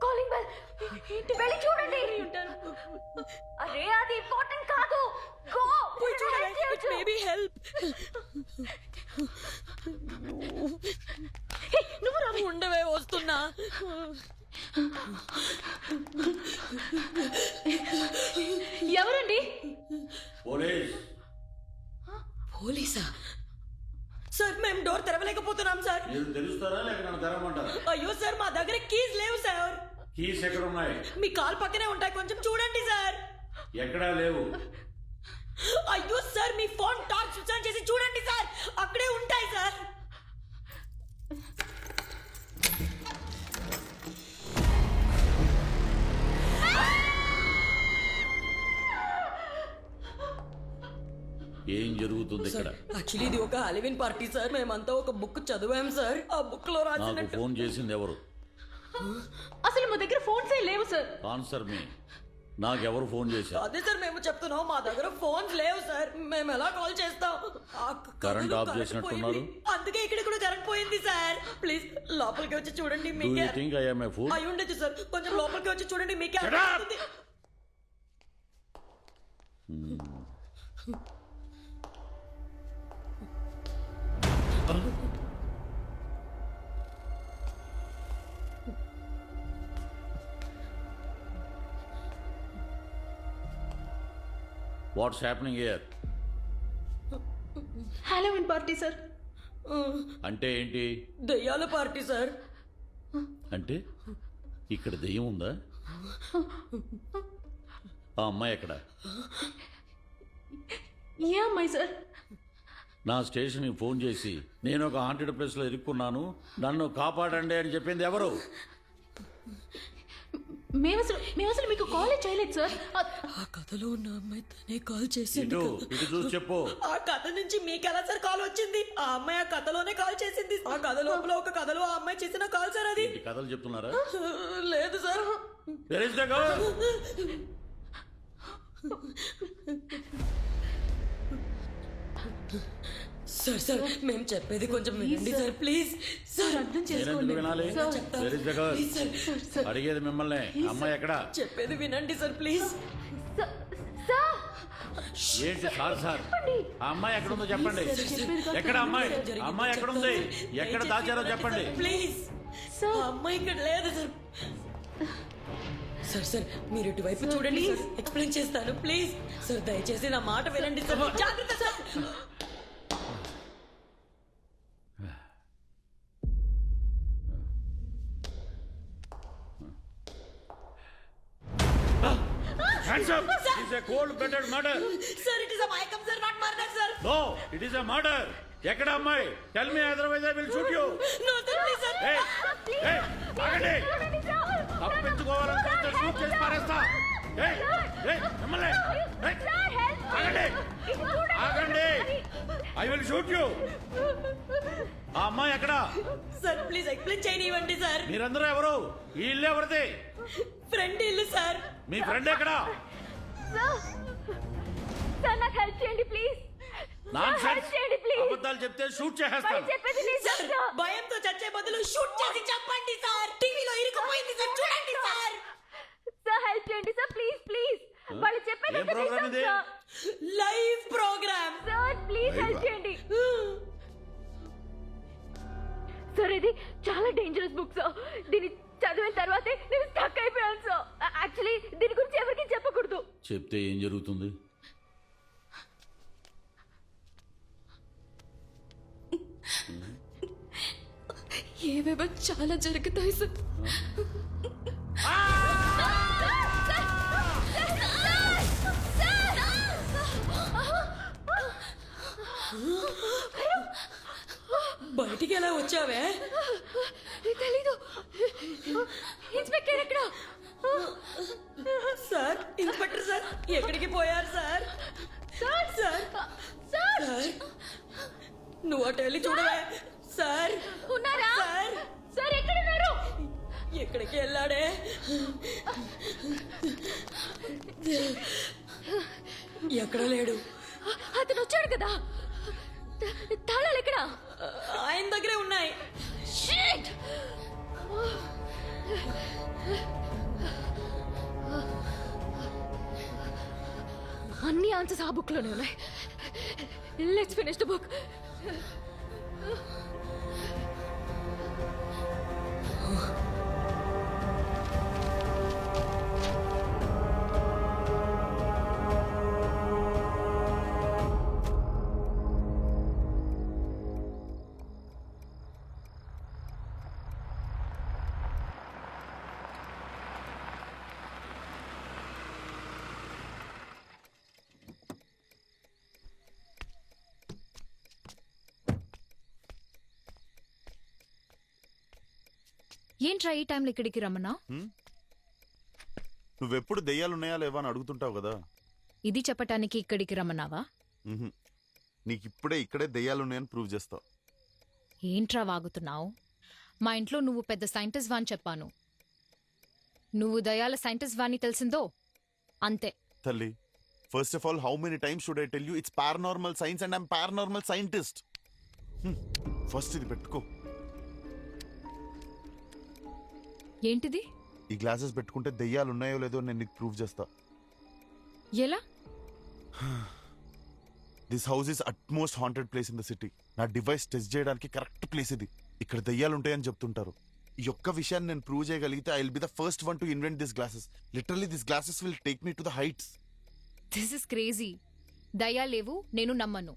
Speaker 2: calling bell ఏంటి వెళ్ళి చూడండి అరే అది ఇంపార్టెంట్ కాదు గో
Speaker 1: మేబీ హెల్ప్ నువ్వు రా ఉండవే వస్తున్నా
Speaker 2: ఎవరండి
Speaker 1: పోలీసా సార్ మేము డోర్ తెరవలేకపోతున్నాం సార్
Speaker 11: తెలుస్తారా లేక నన్ను తెరవమంటారా?
Speaker 1: అయ్యో సార్ మా దగ్గర కీస్ లేవు సార్
Speaker 11: కీస్ ఎక్కడ ఉన్నాయి?
Speaker 1: మీ కాల్ పక్కనే ఉంటాయి కొంచెం చూడండి సార్
Speaker 11: ఎక్కడా లేవు.
Speaker 1: అయ్యో sir me phone torch switch on చేసి చూడండి సార్ అక్కడే ఉంటాయి సార్
Speaker 11: ఏం జరుగుతుంది ఇక్కడ?
Speaker 1: యాక్చువల్లీ ఇది ఒక హాలోవీన్ పార్టీ సార్ మేమంతా ఒక బుక్ చదివాం సార్ ఆ బుక్ లో
Speaker 11: నాకు
Speaker 1: రాసినట్టు
Speaker 11: ఫోన్ చేసింది ఎవరు?
Speaker 2: అసలు మా దగ్గర ఫోన్స్ లేవు సార్
Speaker 11: ఆన్సర్ మీ. నాకెవరు ఫోన్ చేశారు?
Speaker 1: అదే సార్ మేము చెప్తున్నాం మా దగ్గర ఫోన్స్ లేవు సార్ మేము ఎలా కాల్ చేస్తాం
Speaker 11: కరెంట్ ఆఫ్ చేసినట్టున్నారు.
Speaker 1: అందుకే ఇక్కడ కూడా కరెంట్ పోయింది సార్ ప్లీజ్ లోపలికి వచ్చి చూడండి
Speaker 11: డూ
Speaker 1: మీకే
Speaker 11: you think I am a pool?
Speaker 1: అయి ఉండొచ్చు సార్ కొంచెం లోపలికి వచ్చి చూడండి మీకే
Speaker 11: Shut up!
Speaker 1: అర్థమవుతుంది.
Speaker 11: What's happening here?
Speaker 2: Halloween party sir
Speaker 11: అంటే ఏంటి?
Speaker 1: దెయ్యాల పార్టీ సార్
Speaker 11: అంటే ఇక్కడ దెయ్యం ఉందా? ఆ అమ్మాయి ఎక్కడ?
Speaker 2: ఏ అమ్మాయి సార్?
Speaker 11: నా స్టేషన్కి ఫోన్ చేసి నేను ఒక హాంటెడ్ ప్లేస్లో ఇరుక్కున్నాను నన్ను కాపాడండి అని చెప్పింది ఎవరు?
Speaker 2: మేము అసలు మీకు కాల్ చేయలేదు సార్
Speaker 1: ఆ కథలో ఉన్న అమ్మాయి తనే కాల్ చేసింది
Speaker 11: ఇటు ఇటు చూసి చెప్పు.
Speaker 1: ఆ కథ నుంచి మీకు ఎలా సార్ కాల్ వచ్చింది? ఆ అమ్మాయి ఆ కథలోనే కాల్ చేసింది ఆ కథ లోపల ఒక కథలో ఆ అమ్మాయి చేసిన కాల్ సార్ అది.
Speaker 11: ఈ కథలు చెప్తున్నారా?
Speaker 1: లేదు sir.
Speaker 11: Where is the girl?
Speaker 1: Sir sir మేము చెప్పేది కొంచెం వినండి సార్ ప్లీజ్ సార్ అర్థం
Speaker 11: నేనెందుకు వినాలి? Where is the girl? అడిగేది మిమ్మల్ని. అమ్మాయి ఎక్కడ?
Speaker 1: చెప్పేది వినండి సార్ ప్లీజ్.
Speaker 11: ఏంటి సార్ సార్ ఆ అమ్మాయి ఎక్కడ ఉందో చెప్పండి. ఎక్కడ అమ్మాయి? అమ్మాయి ఎక్కడ ఉంది? ఎక్కడ దాచారో చెప్పండి
Speaker 1: ప్లీజ్. ఆ అమ్మాయి ఇక్కడ లేదు సార్. సార్ సార్ మీరు ఇటువైపు చూడండి సార్ ఎక్స్ప్లెయిన్ చేస్తాను ప్లీజ్ సార్ దయచేసి నా మాట వినండి సార్ జాగ్రత్త sir.
Speaker 11: Hands up! It is a cold-blooded murder.
Speaker 1: Sir, it is a Mayakam, sir, not murder, sir.
Speaker 11: No, it is a murder. ఎక్కడ అమ్మాయి? Tell me, otherwise I will shoot you.
Speaker 1: No, sir, please, sir.
Speaker 11: Hey, hey, ఆగండి. తప్పించుకోవాలనుకుంటే shoot చేసి పారేస్తా. Hey, hey, మిమ్మల్ని. Hey, ఆగండి. ఆగండి. I will shoot you. ఆ అమ్మాయి ఎక్కడ?
Speaker 1: సార్ ప్లీజ్ ఎక్స్ప్లెయిన్ చేయనివ్వండి సార్.
Speaker 11: మీరందరూ ఎవరు? ఈ ఇల్లు ఎవరిది?
Speaker 1: ఫ్రెండ్ ఇల్లు సార్.
Speaker 11: మీ ఫ్రెండ్ ఎక్కడ?
Speaker 2: సార్ నాకు హెల్ప్ చేయండి ప్లీజ్.
Speaker 11: నాన్సెన్స్. అబద్ధాలు చెప్తే షూట్ చేసేస్తాను.
Speaker 1: భయంతో చచ్చే బదులు షూట్ చేసి చెప్పండి సార్. టీవీలో ఇరుక్కుపోయింది సార్ చూడండి సార్.
Speaker 2: సార్ హెల్ప్ చేయండి సార్ ప్లీజ్ ప్లీజ్. వాళ్ళు చెప్పేది
Speaker 11: ఏం ప్రోగ్రామ్ ఇది?
Speaker 1: Live programme.
Speaker 2: Sir please help చేయండి. సార్ ఇది చాలా డేంజరస్ బుక్ సార్. దీన్ని చదివిన తర్వాతే నేను స్టక్ అయిపోయాను సార్. యాక్చువల్లీ దీని గురించి ఎవరికి చెప్ప
Speaker 11: చెప్తే ఏం జరుగుతుంది?
Speaker 5: ఏవేవో చాలా జరుగుతాయి సార్.
Speaker 1: బయటికి ఎలా వచ్చావే?
Speaker 5: తెలీదు. ఇన్స్పెక్టర్ ఎక్కడ?
Speaker 1: సార్, ఇన్స్పెక్టర్ సార్ ఎక్కడికి పోయారు సార్? సార్ సార్ సార్ నువ్వు అటు వెళ్ళి చూడవే. సార్
Speaker 5: ఉన్నారా?
Speaker 1: సార్
Speaker 5: సార్ ఎక్కడ ఉన్నారు?
Speaker 1: ఎక్కడికి వెళ్ళాడే? ఎక్కడ లేడు.
Speaker 5: అతను వచ్చాడు కదా, తాళాలు ఎక్కడ?
Speaker 1: ఆయన దగ్గరే ఉన్నాయి.
Speaker 5: షిట్! అన్ని ఆన్సర్స్ ఆ బుక్ లోనే ఉన్నాయి. Let's finish the book.
Speaker 3: ఏంట్రా ఈ టైంలో ఇక్కడికి రమ్మన్నా?
Speaker 14: నువ్వెప్పుడు దెయ్యాలున్నాయా లేవా అని అడుగుతుంటావు కదా.
Speaker 3: ఇది చెప్పటానికి ఇక్కడికి రమ్మన్నావా?
Speaker 14: నీకిప్పుడే ఇక్కడే దెయ్యాలున్నాయని ప్రూవ్ చేస్తావు.
Speaker 3: ఏంట్రా వాగుతున్నావు? మా ఇంట్లో నువ్వు పెద్ద సైంటిస్ట్ వాని చెప్పాను. నువ్వు దయాల సైంటిస్ట్ వాని తెలిసిందో అంతే.
Speaker 14: తల్లి, first of all, how many times should I tell you it's paranormal science and I'm paranormal scientist. First ఇది పెట్టుకో.
Speaker 3: ఏంటిది?
Speaker 14: ఈ గ్లాసెస్ పెట్టుకుంటే దెయ్యాలు ఉన్నాయో లేదో నేను నీకు ప్రూవ్ చేస్తా.
Speaker 3: ఎలా?
Speaker 14: This house is utmost haunted place in the city. నా డివైస్ టెస్ట్ చేయడానికి కరెక్ట్ ప్లేస్ ఇది. ఇక్కడ దెయ్యాలు ఉంటాయని చెప్తుంటారు. ఈ ఒక్క విషయాన్ని నేను ప్రూవ్ చేయగలిగితే I will be the first one to invent this glasses. Literally this glasses will take me to the heights.
Speaker 3: This is crazy. దయా లేవు, నేను నమ్మను.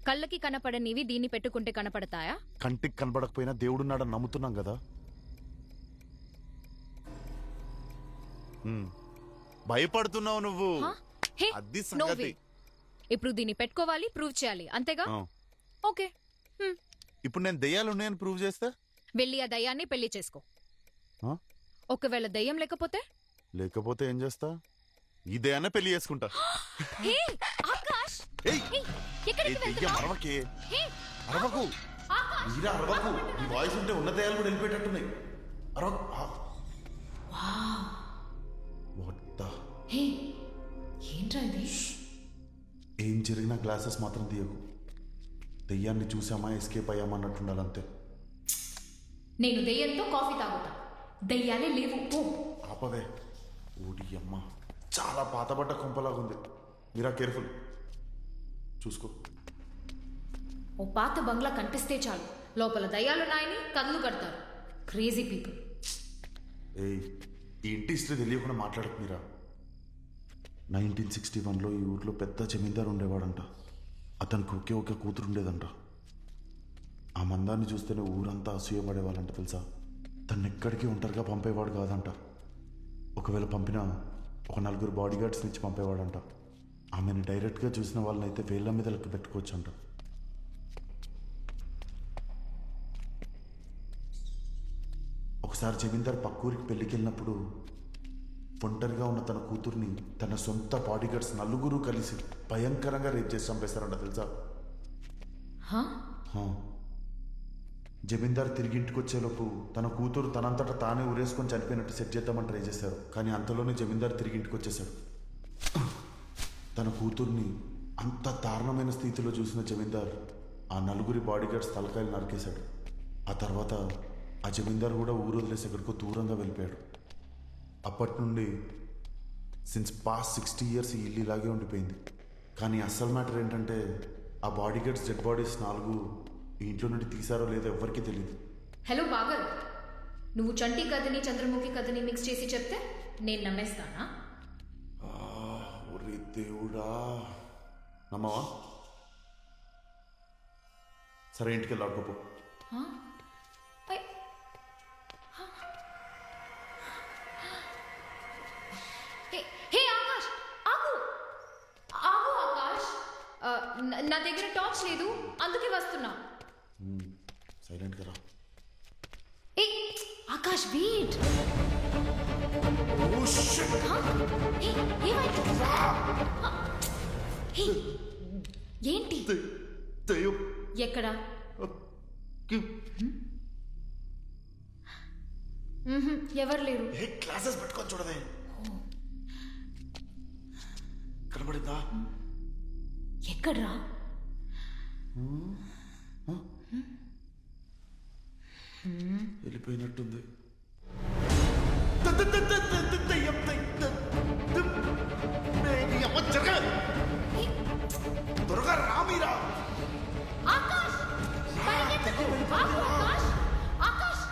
Speaker 3: కళ్ళకి కనపడనివి దీన్ని పెట్టుకుంటే కనపడతాయా?
Speaker 14: కంటికి కనపడకపోయినా దేవుడున్నాడని నమ్ముతున్నాం కదా. భయపడుతున్నావు నువ్వు.
Speaker 3: హే,
Speaker 14: అది
Speaker 3: no
Speaker 14: సంగతి.
Speaker 3: way. ఇప్పుడు దీన్ని పెట్టుకోవాలి, ప్రూవ్ చేయాలి, అంతేగా? ఓకే.
Speaker 14: ఇప్పుడు నేను దెయ్యాలు ఉన్నాయని ప్రూవ్ చేస్తే
Speaker 3: వెళ్ళి ఆ దయ్యాన్ని పెళ్లి చేసుకో. ఒకవేళ దయ్యం
Speaker 14: లేకపోతే ఏం చేస్తా? ఈ దయ్యాన్ని పెళ్లి చేసుకుంటా.
Speaker 3: హే, ఆకాష్!
Speaker 14: ఏయ్!
Speaker 3: హే, ఎక్కడికి
Speaker 14: దెయ్యం
Speaker 3: వెళ్తున్నావ్?
Speaker 14: అరవకే.
Speaker 3: హే,
Speaker 14: అరవకు.
Speaker 3: ఆకాష్!
Speaker 14: మీరా అరవకు. ఈ వాయిస్ ఉంటే ఉన్న దయ్యాలు కూడా వెళ్ళిపోయేటట్టున్నాయి. అరవకు. What the?
Speaker 5: హే, ఏంట్రా ఇది?
Speaker 14: ఏం జరిగినా గ్లాసెస్ మాత్రం తీయకు. దెయ్యాన్ని చూసామా ఎస్కేప్ అయ్యామా అన్నట్టుండాలంతే.
Speaker 5: నేను దెయ్యంతో కాఫీ తాగుతా. దెయ్యాలే లేవు.
Speaker 14: ఆపవే. ఓడి అమ్మ, చాలా పాతబడ్డ కొంపలాగుంది. మీరా కేర్ఫుల్ చూసుకో.
Speaker 5: ఓ పాత బంగ్లా కనిపిస్తే చాలు, లోపల దయ్యాలున్నాయని కళ్ళు కడతారు. Crazy people.
Speaker 14: ఏయ్, ఈ ఇంటి హిస్టరీ తెలియకుండా మాట్లాడకు మీరా. 1961లో ఈ ఊర్లో పెద్ద జమీందారు ఉండేవాడంట. అతనికి ఒకే ఒక కూతురు ఉండేదంట. ఆ మందాన్ని చూస్తేనే ఊరంతా అసూయపడేవాళ్ళంట తెలుసా. తను ఎక్కడికి ఒంటరిగా పంపేవాడు కాదంట. ఒకవేళ పంపినా ఒక 4 బాడీ గార్డ్స్ నుంచి పంపేవాడంట. ఆమెను డైరెక్ట్గా చూసిన వాళ్ళనైతే వేళ్ల మీద లెక్క పెట్టుకోవచ్చంట. ఒకసారి జమీందార్ పక్కూరికి పెళ్లికి వెళ్ళినప్పుడు ఒంటరిగా ఉన్న తన కూతుర్ని తన సొంత బాడీ గార్డ్స్ 4 కలిసి భయంకరంగా రేప్ చేసి చంపేశారంట తెలుసా. జమీందార్ తిరిగి ఇంటికి వచ్చేలోపు తన కూతురు తనంతటా తానే ఊరేసుకొని చనిపోయినట్టు సెట్ చేద్దామని ట్రై చేశారు. కానీ అంతలోనే జమీందార్ తిరిగి ఇంటికి వచ్చేశాడు. తన కూతుర్ని అంత దారుణమైన స్థితిలో చూసిన జమీందార్ ఆ 4 బాడీ గార్డ్స్ తలకాయలు నరికేశాడు. ఆ తర్వాత ఆ జమీందార్ కూడా ఊరు వదిలేసి ఎక్కడికో దూరంగా వెళ్ళిపోయాడు. అప్పటి నుండి సిన్స్ పాస్ట్ 60 years ఈ ఇల్లు ఇలాగే ఉండిపోయింది. కానీ అసలు మ్యాటర్ ఏంటంటే ఆ బాడీ గార్డ్స్ డెడ్ బాడీస్ 4 ఈ ఇంట్లో నుండి తీసారో లేదో ఎవ్వరికీ తెలియదు.
Speaker 5: హలో బాగర్, నువ్వు చంటి కథని చంద్రముఖి కథని మిక్స్ చేసి చెప్తే నేను నమ్మేస్తానా?
Speaker 14: ఒరే దేవుడా, నమ్మవా? సరే ఇంటికి వెళ్ళి ఆడుకోపో.
Speaker 5: హే ఆకాష్, ఆగు ఆగు ఆకాష్. నా దగ్గర టార్చ్ లేదు, అందుకే వస్తున్నా.
Speaker 14: సైలెంట్గా రా.
Speaker 5: ఏ ఆకాష్, వెయిట్. ఏంటి? ఎక్కడ? ఎవరు లేరు.
Speaker 14: క్లాసెస్ పెట్టుకొని చూడవే. కనబడిందా?
Speaker 5: ఎక్కడ్రా?
Speaker 14: వెళ్ళిపోయినట్టుంది. త్వరగా రా మీరా.
Speaker 5: ఆకాష్, పరిగెత్తకు. ఆగు ఆకాష్. ఆకాష్,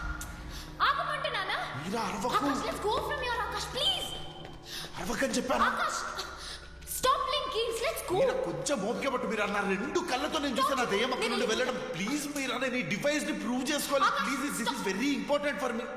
Speaker 5: ఆగమంటున్నానా?
Speaker 14: మీరా అరవకు.
Speaker 5: Akash, let's go from here. Akash, please.
Speaker 14: అరవకని చెప్పాను.
Speaker 5: Akash, stop playing games. Let's go.
Speaker 14: Meera కొంచెం ఓపిక పట్టు. మీరా నా రెండు కళ్ళతో నేను చూసాను ఆ దెయ్యం అక్కడ నుండి వెళ్ళడం. ప్లీజ్ మీరా, నేను ఈ డివైస్ ని ప్రూవ్ చేసుకోవాలి. Please, this is very important for me.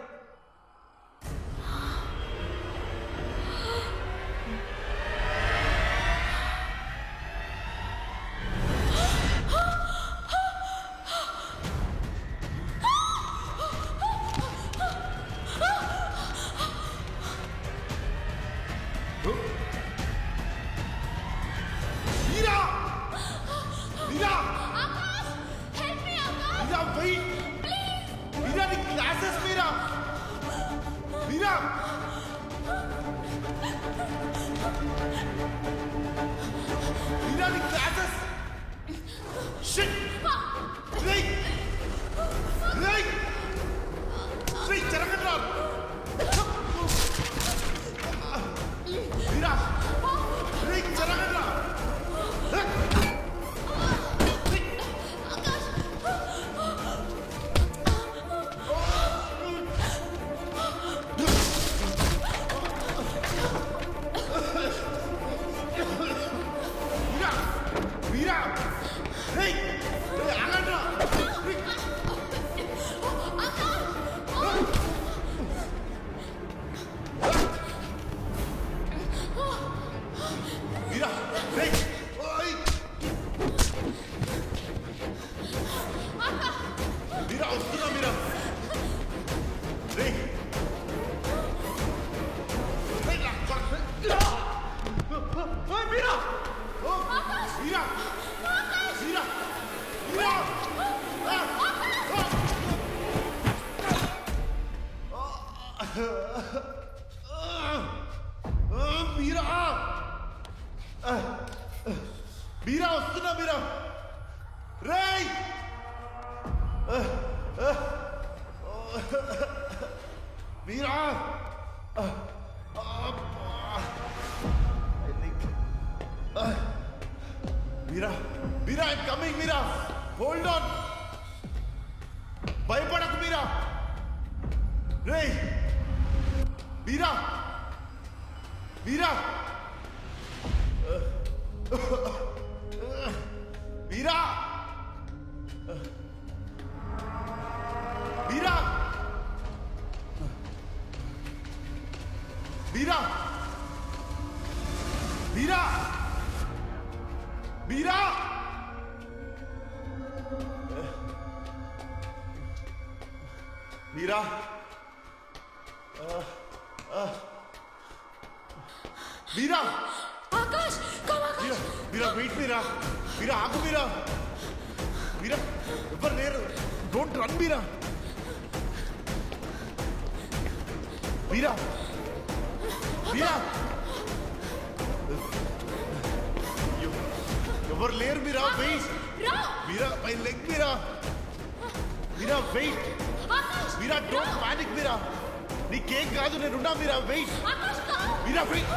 Speaker 14: Meera వస్తున్నా. మీరా రేయ్, Meera Meera Meera I'm coming. Meera hold on, భయపడకు. మీరా రేయ్, మీరా మీరా మీరా మీరా మీరా మీరా మీరా మీరా మీరా
Speaker 5: ఆకాష్, కమ్ ఆకాష్.
Speaker 14: మీరా వెయిట్. మీరా మీరా ఆగు. మీరా మీరా ఎవరు లేరు. Don't run. మీరా మీరా మీరా ఎవరు లేరు. Meera wait. Meera my leg. Meera Meera wait. Meera don't panic. Meera నీకేం కాదు, నేనున్నా. మీరా వెయిట్. మీరా వెయిట్.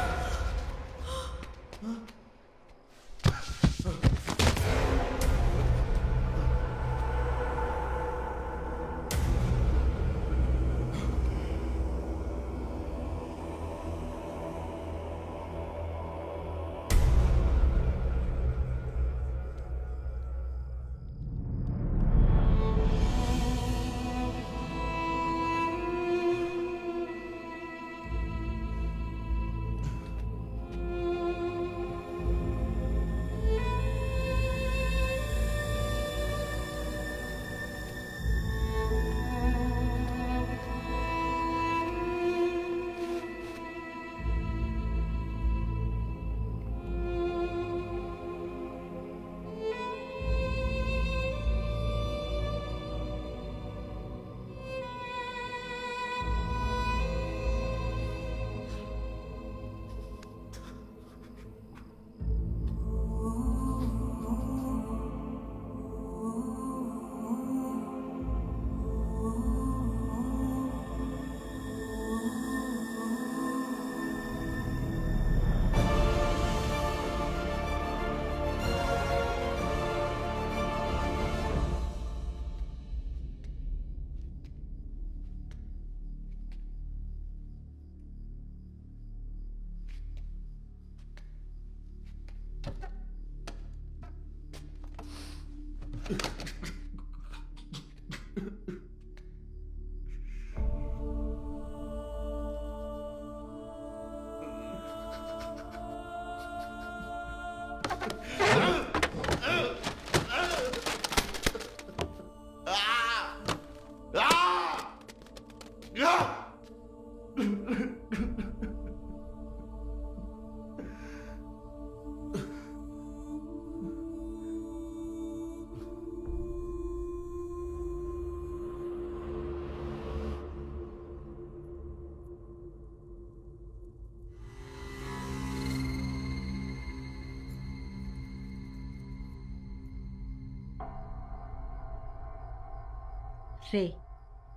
Speaker 15: రే,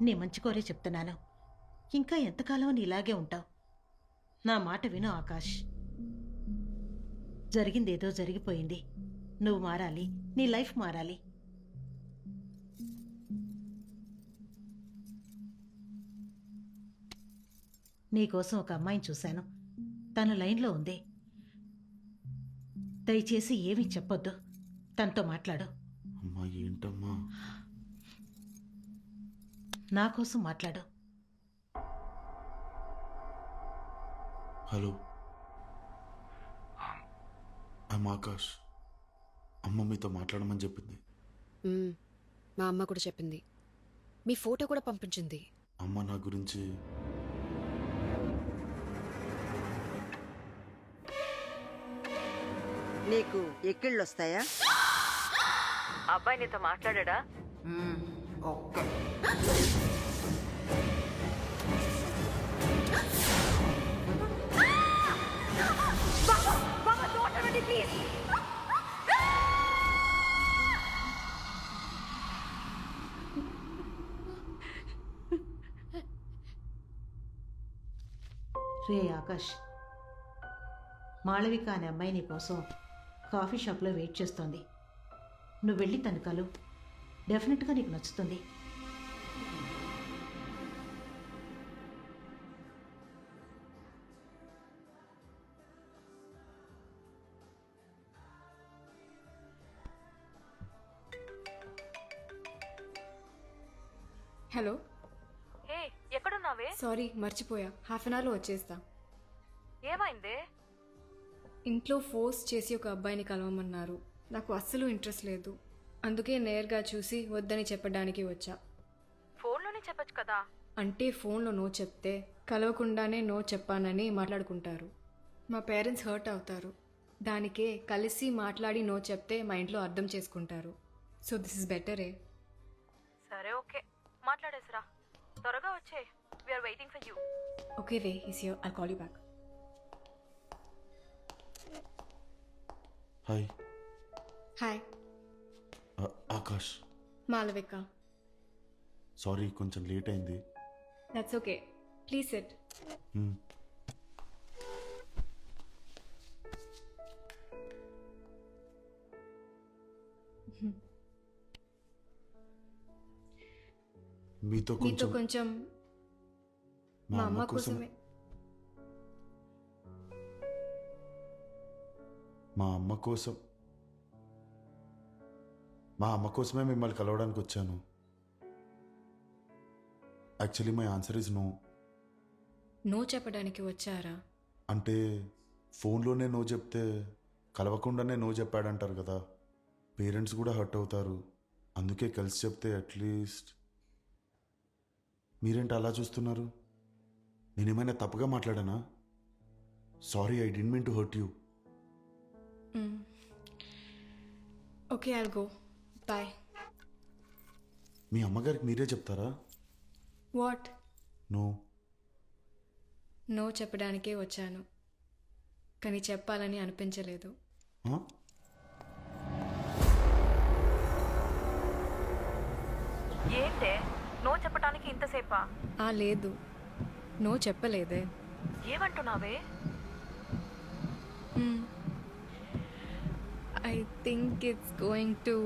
Speaker 15: నీ మంచి కోరే చెప్తున్నాను. ఇంకా ఎంతకాలం నీ ఇలాగే ఉంటావు? నా మాట విను ఆకాష్. జరిగిందేదో జరిగిపోయింది. నువ్వు మారాలి, నీ లైఫ్ మారాలి. నీకోసం ఒక అమ్మాయిని చూశాను. తను లైన్లో ఉంది. దయచేసి ఏమీ చెప్పొద్దు. తనతో మాట్లాడు.
Speaker 14: అమ్మా ఏంటమ్మా?
Speaker 15: నా కోసం మాట్లాడు.
Speaker 14: Hello, I'm Akash. అమ్మ మీతో మాట్లాడమని చెప్పింది.
Speaker 9: మా అమ్మ కూడా చెప్పింది. మీ ఫోటో కూడా పంపించింది.
Speaker 14: అమ్మ నా గురించి
Speaker 12: నీకు ఎక్కిళ్ళు వస్తాయా?
Speaker 4: అబ్బాయి నీతో మాట్లాడా?
Speaker 12: ఓకే.
Speaker 15: రే ఆకాష్, మాళవిక అనే అమ్మాయి నీ కోసం కాఫీ షాప్లో వెయిట్ చేస్తోంది. నువ్వు వెళ్ళి తను కలు. డెఫినెట్గా నీకు నచ్చుతుంది.
Speaker 13: హలో,
Speaker 4: హే ఎక్కడున్నావే?
Speaker 13: సారీ మర్చిపోయా. హాఫ్ అన్ అవర్లో వచ్చేస్తా.
Speaker 4: ఏమైందే?
Speaker 13: ఇంట్లో ఫోర్స్ చేసి ఒక అబ్బాయిని కలవమన్నారు. నాకు అస్సలు ఇంట్రెస్ట్ లేదు. అందుకే నేరుగా చూసి వద్దని చెప్పడానికి వచ్చా.
Speaker 4: ఫోన్లోనే చెప్పొచ్చు కదా.
Speaker 13: అంటే ఫోన్లో నో చెప్తే కలవకుండానే నో చెప్పానని మాట్లాడుకుంటారు. మా పేరెంట్స్ హర్ట్ అవుతారు. దానికే కలిసి మాట్లాడి నో చెప్తే మా ఇంట్లో అర్థం చేసుకుంటారు. సో దిస్ ఇస్ బెటరే.
Speaker 4: సరే ఓకే, మాట్లాడేసిరా. త్వరగా వచ్చే. We're waiting for you.
Speaker 13: Okay way, is here. I'll call you back.
Speaker 14: Hi.
Speaker 13: Hi.
Speaker 14: Akash.
Speaker 13: Malavika.
Speaker 14: Sorry, కొంచెం లేట్ అయింది.
Speaker 13: That's okay, please sit.
Speaker 14: మీతో
Speaker 13: కొంచెం మా అమ్మ కోసమే.
Speaker 14: మా అమ్మ కోసమే మిమ్మల్ని కలవడానికి వచ్చాను. Actually my answer is no.
Speaker 13: No చెప్పడానికి వచ్చారా?
Speaker 14: అంటే ఫోన్లోనే నో చెప్తే కలవకుండానే నో చెప్పాడంటారు కదా. పేరెంట్స్ కూడా హర్ట్ అవుతారు. అందుకే కలిసి చెప్తే అట్లీస్ట్. మీరేంటి అలా చూస్తున్నారు? నేనేమైనా తప్పుగా మాట్లాడానా? Sorry, I didn't mean to hurt you.
Speaker 13: Okay, I'll go. Bye.
Speaker 14: మీ అమ్మగారికి మీరే చెప్తారా?
Speaker 13: వాట్?
Speaker 14: నో.
Speaker 13: నో చెప్పడానికే వచ్చాను, కానీ చెప్పాలని అనిపించలేదు.
Speaker 4: ఏంటే నో చెప్పడానికి ఇంతసేపా?
Speaker 13: లేదు, నో చెప్పలేదే.
Speaker 4: ఏమంటున్నావే?
Speaker 13: I think it's going to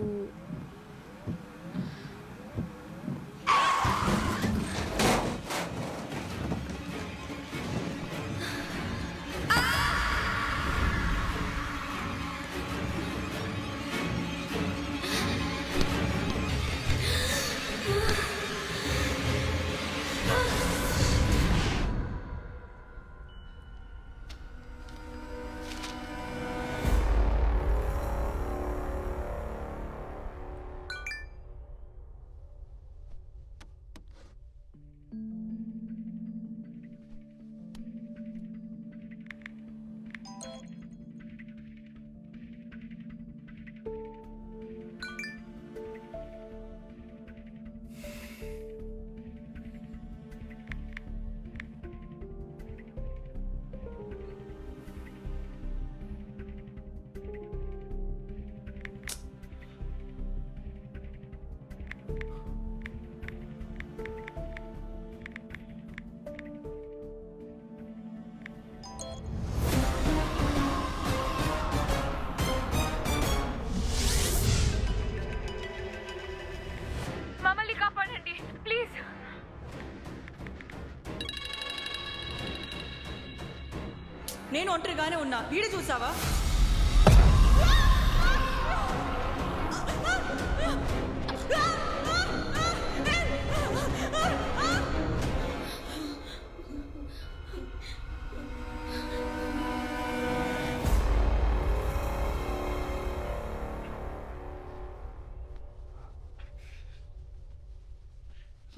Speaker 1: నేను ఒంటరిగానే ఉన్నా. వీడు చూసావా?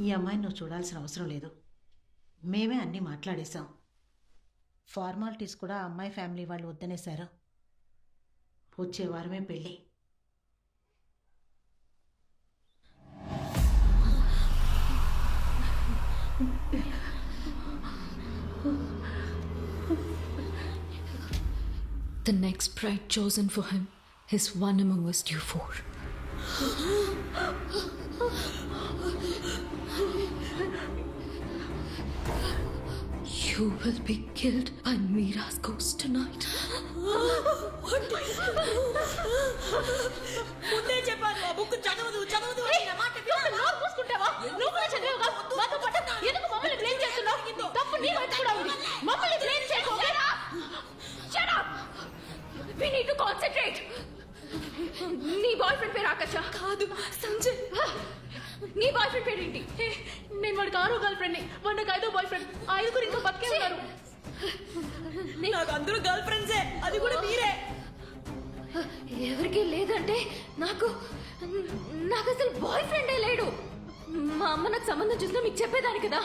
Speaker 15: ఈ అమ్మాయిని నువ్వు చూడాల్సిన అవసరం లేదు. మేమే అన్నీ మాట్లాడేశాం. ఫార్మాలిటీస్ కూడా ఆ అమ్మాయి ఫ్యామిలీ వాళ్ళు వద్దనేశారు. వచ్చే వారమే పెళ్ళి.
Speaker 2: The next bride chosen for him is one among us due for. You will be killed by Meera's ghost tonight.
Speaker 1: ముందే చెప్పాను ఆ బుక్ చదవదు నా మాట
Speaker 5: నోరు మూసుకుంటావా? నువ్వు కూడా చదివావుగా? మాతో పాటు ఎందుకు మమ్మల్ని బ్లేమ్ చేస్తున్నావు? తప్పు నీ వైపు కూడా ఉంది. మమ్మల్ని బ్లేమ్ చేయకు. Shut up. We need to concentrate. నీ బాయ్ ఫ్రెండ్ పేరు ఆకాశ? కాదు, సంజయ్. నీ బాయ్ ఫ్రెండ్ పేరేంటి? నేను వాడికి 6వ గర్ల్ ఫ్రెండ్ ని, వాడు నాకు 5వ బాయ్ ఫ్రెండ్. 5 ఇంకా బతికే ఉన్నారు.
Speaker 1: నాకు అందరూ గర్ల్ ఫ్రెండ్సే, అది కూడా మీరే.
Speaker 2: ఎవరికి లేదంటే నాకు అసలు బాయ్ ఫ్రెండే లేడు. మా అమ్మ నాకు సంబంధం చూసినా మీకు చెప్పేదాని కదా.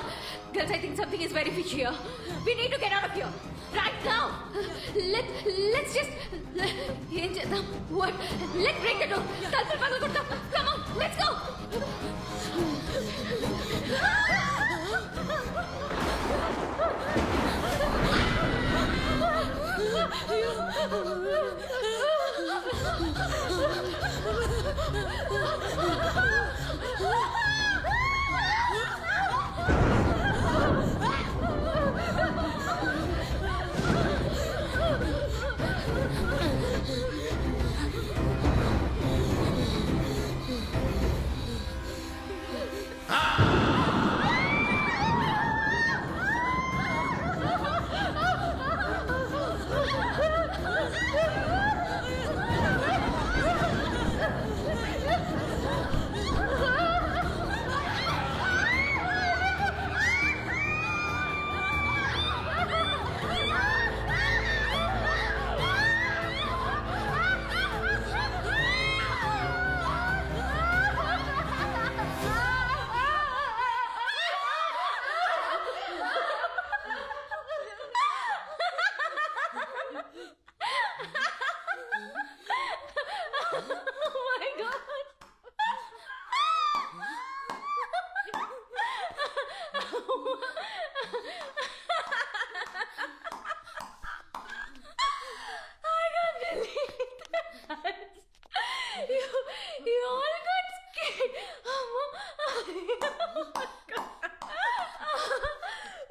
Speaker 2: Girls, I think something is very fish here. We need to get out of here right now. Let's just ఏం చేద్దాం? What? Let's break the door. తలుపులు పగలగొడతాం. Come on, let's go. You all got scared.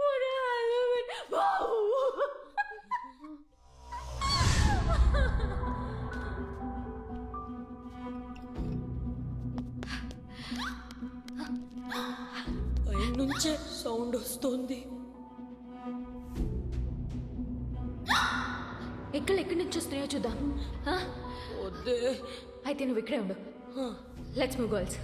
Speaker 2: What a Halloween. Wow.
Speaker 1: పైన నుంచే sound వస్తుంది.
Speaker 2: ఎక్కడి నుంచి వస్తున్నాయో చూద్దాం.
Speaker 1: వద్దే.
Speaker 2: అయితే నువ్వు ఇక్కడే ఉండు. Let's move girls.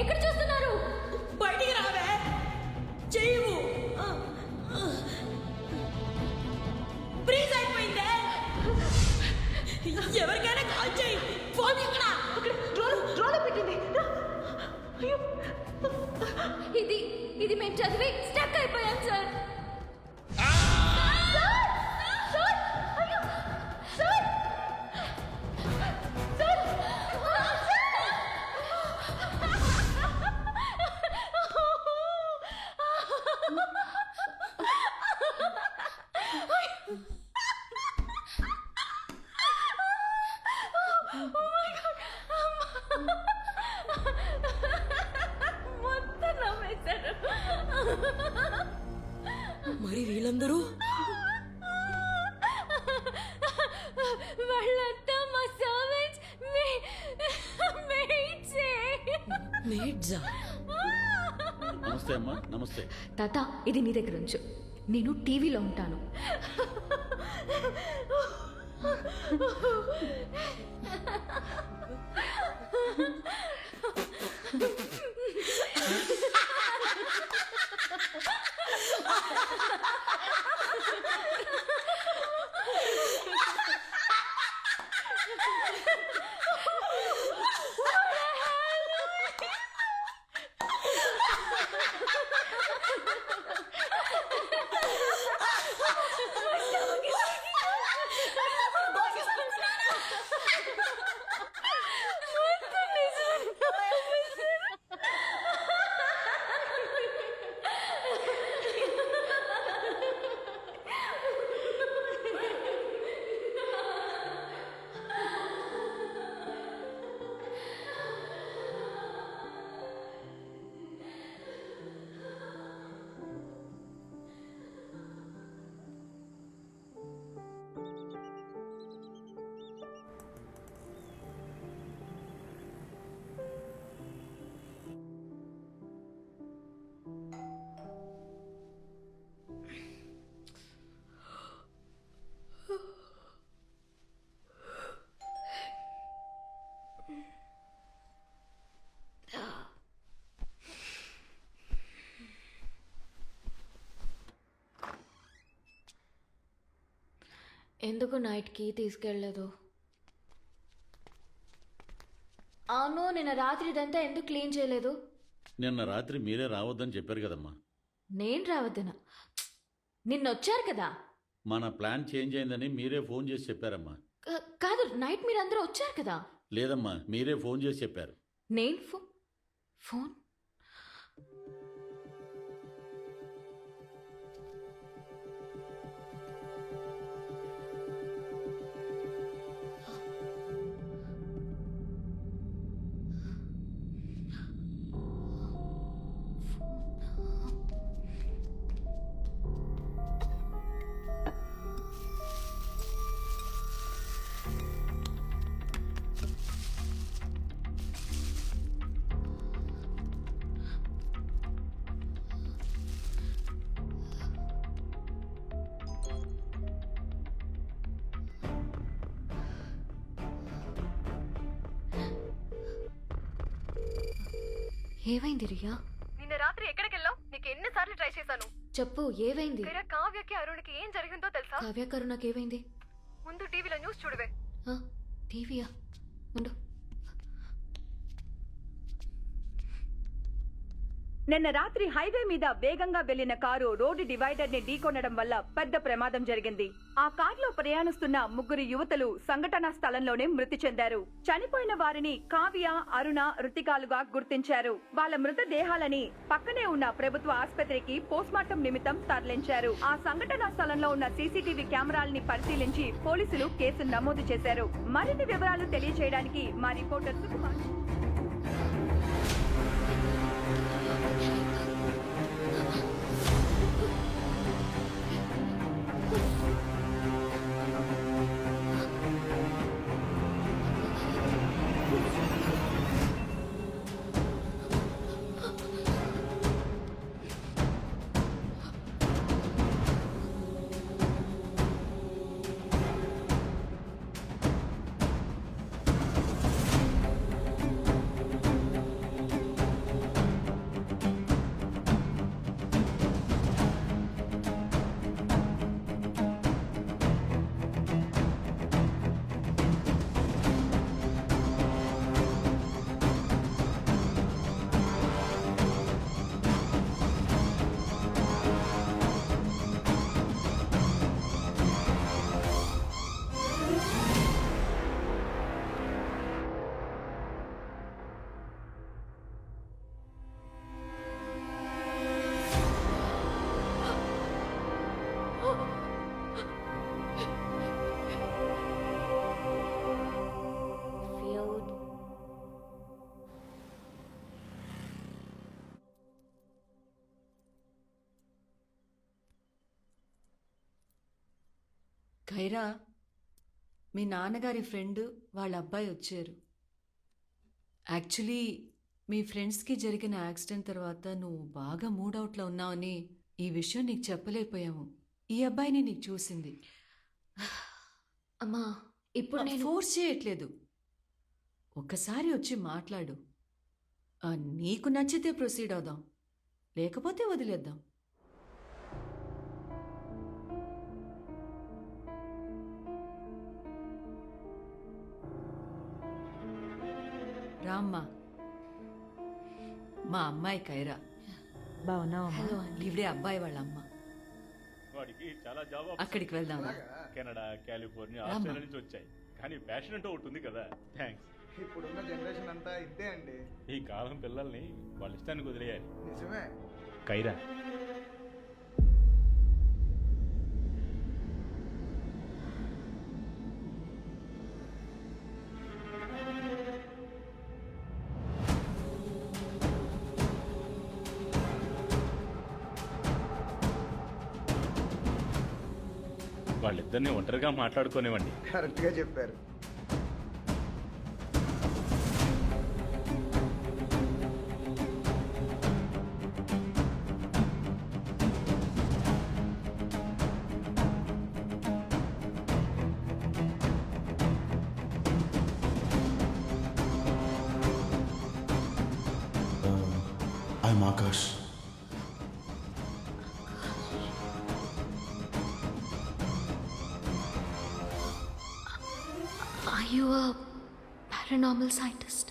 Speaker 2: ఎక్కడ చూస్తున్నారు?
Speaker 1: బయటికి రావే. చెయ్యవు. ఫ్రీజ్ అయిపోయిందే. ఎవరికైనా కాల్ చేయి. ఫోన్ ఎక్కడ?
Speaker 5: డ్రోలో పెట్టింది.
Speaker 2: ఇది మేము చదివి స్టక్ అయిపోయాం సార్.
Speaker 1: వీళ్ళందరూ
Speaker 2: వాళ్ళంతా మా సర్వెంట్స్
Speaker 1: మేడ్జా.
Speaker 11: నమస్తే అమ్మా. నమస్తే.
Speaker 2: తాత ఇది నీ దగ్గర ఉంచు, నేను టీవీలో ఉంటాను. ఎందుకు నైట్కి తీసుకెళ్ళలేదు? అవును, నిన్న రాత్రి ఇదంతా ఎందుకు క్లీన్ చేయలేదు?
Speaker 11: నిన్న రాత్రి మీరే రావద్దని చెప్పారు కదమ్మా.
Speaker 2: నేను రావద్దనా? నిన్న వచ్చారు కదా.
Speaker 11: మన ప్లాన్ చేంజ్ అయిందని మీరే ఫోన్ చేసి చెప్పారమ్మా.
Speaker 2: కాదు, నైట్ మీరు అందరూ వచ్చారు కదా.
Speaker 11: లేదమ్మా, మీరే ఫోన్ చేసి చెప్పారు.
Speaker 2: నేను ఫోన్ ఏమైంది రియా?
Speaker 13: నిన్న రాత్రి ఎక్కడికి వెళ్ళావు? నీకు ఎన్నిసార్లు ట్రై చేశాను.
Speaker 2: చెప్పు, ఏమైంది?
Speaker 13: కావ్యకి అరుణ్కి ఏం జరిగిందో తెలుసా?
Speaker 2: కావ్య కరుణకి ఏమైంది?
Speaker 13: ముందు టీవీలో న్యూస్ చూడవే.
Speaker 2: టీవీయా? ఉండు.
Speaker 1: నిన్న రాత్రి హైవే మీద వేగంగా వెళ్లిన కారు రోడ్డు డివైడర్ ని ఢీకొనడం వల్ల పెద్ద ప్రమాదం జరిగింది. ఆ కారులో ప్రయాణిస్తున్న 3 యువతులు సంఘటనా స్థలంలోనే మృతి చెందారు. చనిపోయిన వారిని కావ్య, అరుణ, రుతికాలుగా గుర్తించారు. వాళ్ళ మృతదేహాలని పక్కనే ఉన్న ప్రభుత్వ ఆసుపత్రికి పోస్ట్మార్టం నిమిత్తం తరలించారు. ఆ సంఘటనా స్థలంలో ఉన్న సీసీటీవీ కెమెరాలని పరిశీలించి పోలీసులు కేసు నమోదు చేశారు. మరిన్ని వివరాలు తెలియజేయడానికి మా రిపోర్టర్ సుకుమార్.
Speaker 16: ఖైరా, మీ నాన్నగారి ఫ్రెండ్ వాళ్ళ అబ్బాయి వచ్చారు. యాక్చువల్లీ మీ ఫ్రెండ్స్కి జరిగిన యాక్సిడెంట్ తర్వాత నువ్వు బాగా మూడౌట్లో ఉన్నావని ఈ విషయం నీకు చెప్పలేకపోయాము. ఈ అబ్బాయిని నీకు చూసింది.
Speaker 2: అమ్మా ఇప్పుడు నేను
Speaker 16: ఫోర్స్ చేయట్లేదు, ఒక్కసారి వచ్చి మాట్లాడు. నీకు నచ్చితే ప్రొసీడ్ అవుదాం, లేకపోతే వదిలేద్దాం. రామ్మా, మా అమ్మాయి ఖైరా.
Speaker 15: బాగున్నావమ్మా?
Speaker 16: ఇవిడే అబ్బాయి వాళ్ళ అమ్మ.
Speaker 11: వాడికి చాలా జాబ్
Speaker 16: అక్కడికి వెళ్దాం.
Speaker 11: కెనడా, కాలిఫోర్నియా,
Speaker 16: రామ్మా.
Speaker 11: ఆస్ట్రేలియా నుంచి వచ్చాయి. కానీ ప్యాషన్ అంటూ ఒకటి ఉంది కదా. థ్యాంక్స్.
Speaker 17: ఇప్పుడున్న జనరేషన్ అంతా ఇంతే అండి.
Speaker 11: ఈ కాలం పిల్లల్ని వాళ్ళ ఇష్టానికి వదిలేయాలి.
Speaker 17: నిజమే.
Speaker 11: కైరా, వాళ్ళిద్దరిని ఒంటరిగా మాట్లాడుకోనివ్వండి.
Speaker 17: కరెక్ట్గా చెప్పారు.
Speaker 14: I'm Akash.
Speaker 2: Are you a paranormal scientist?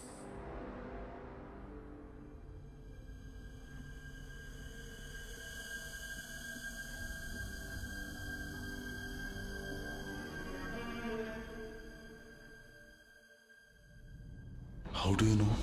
Speaker 14: How do you know?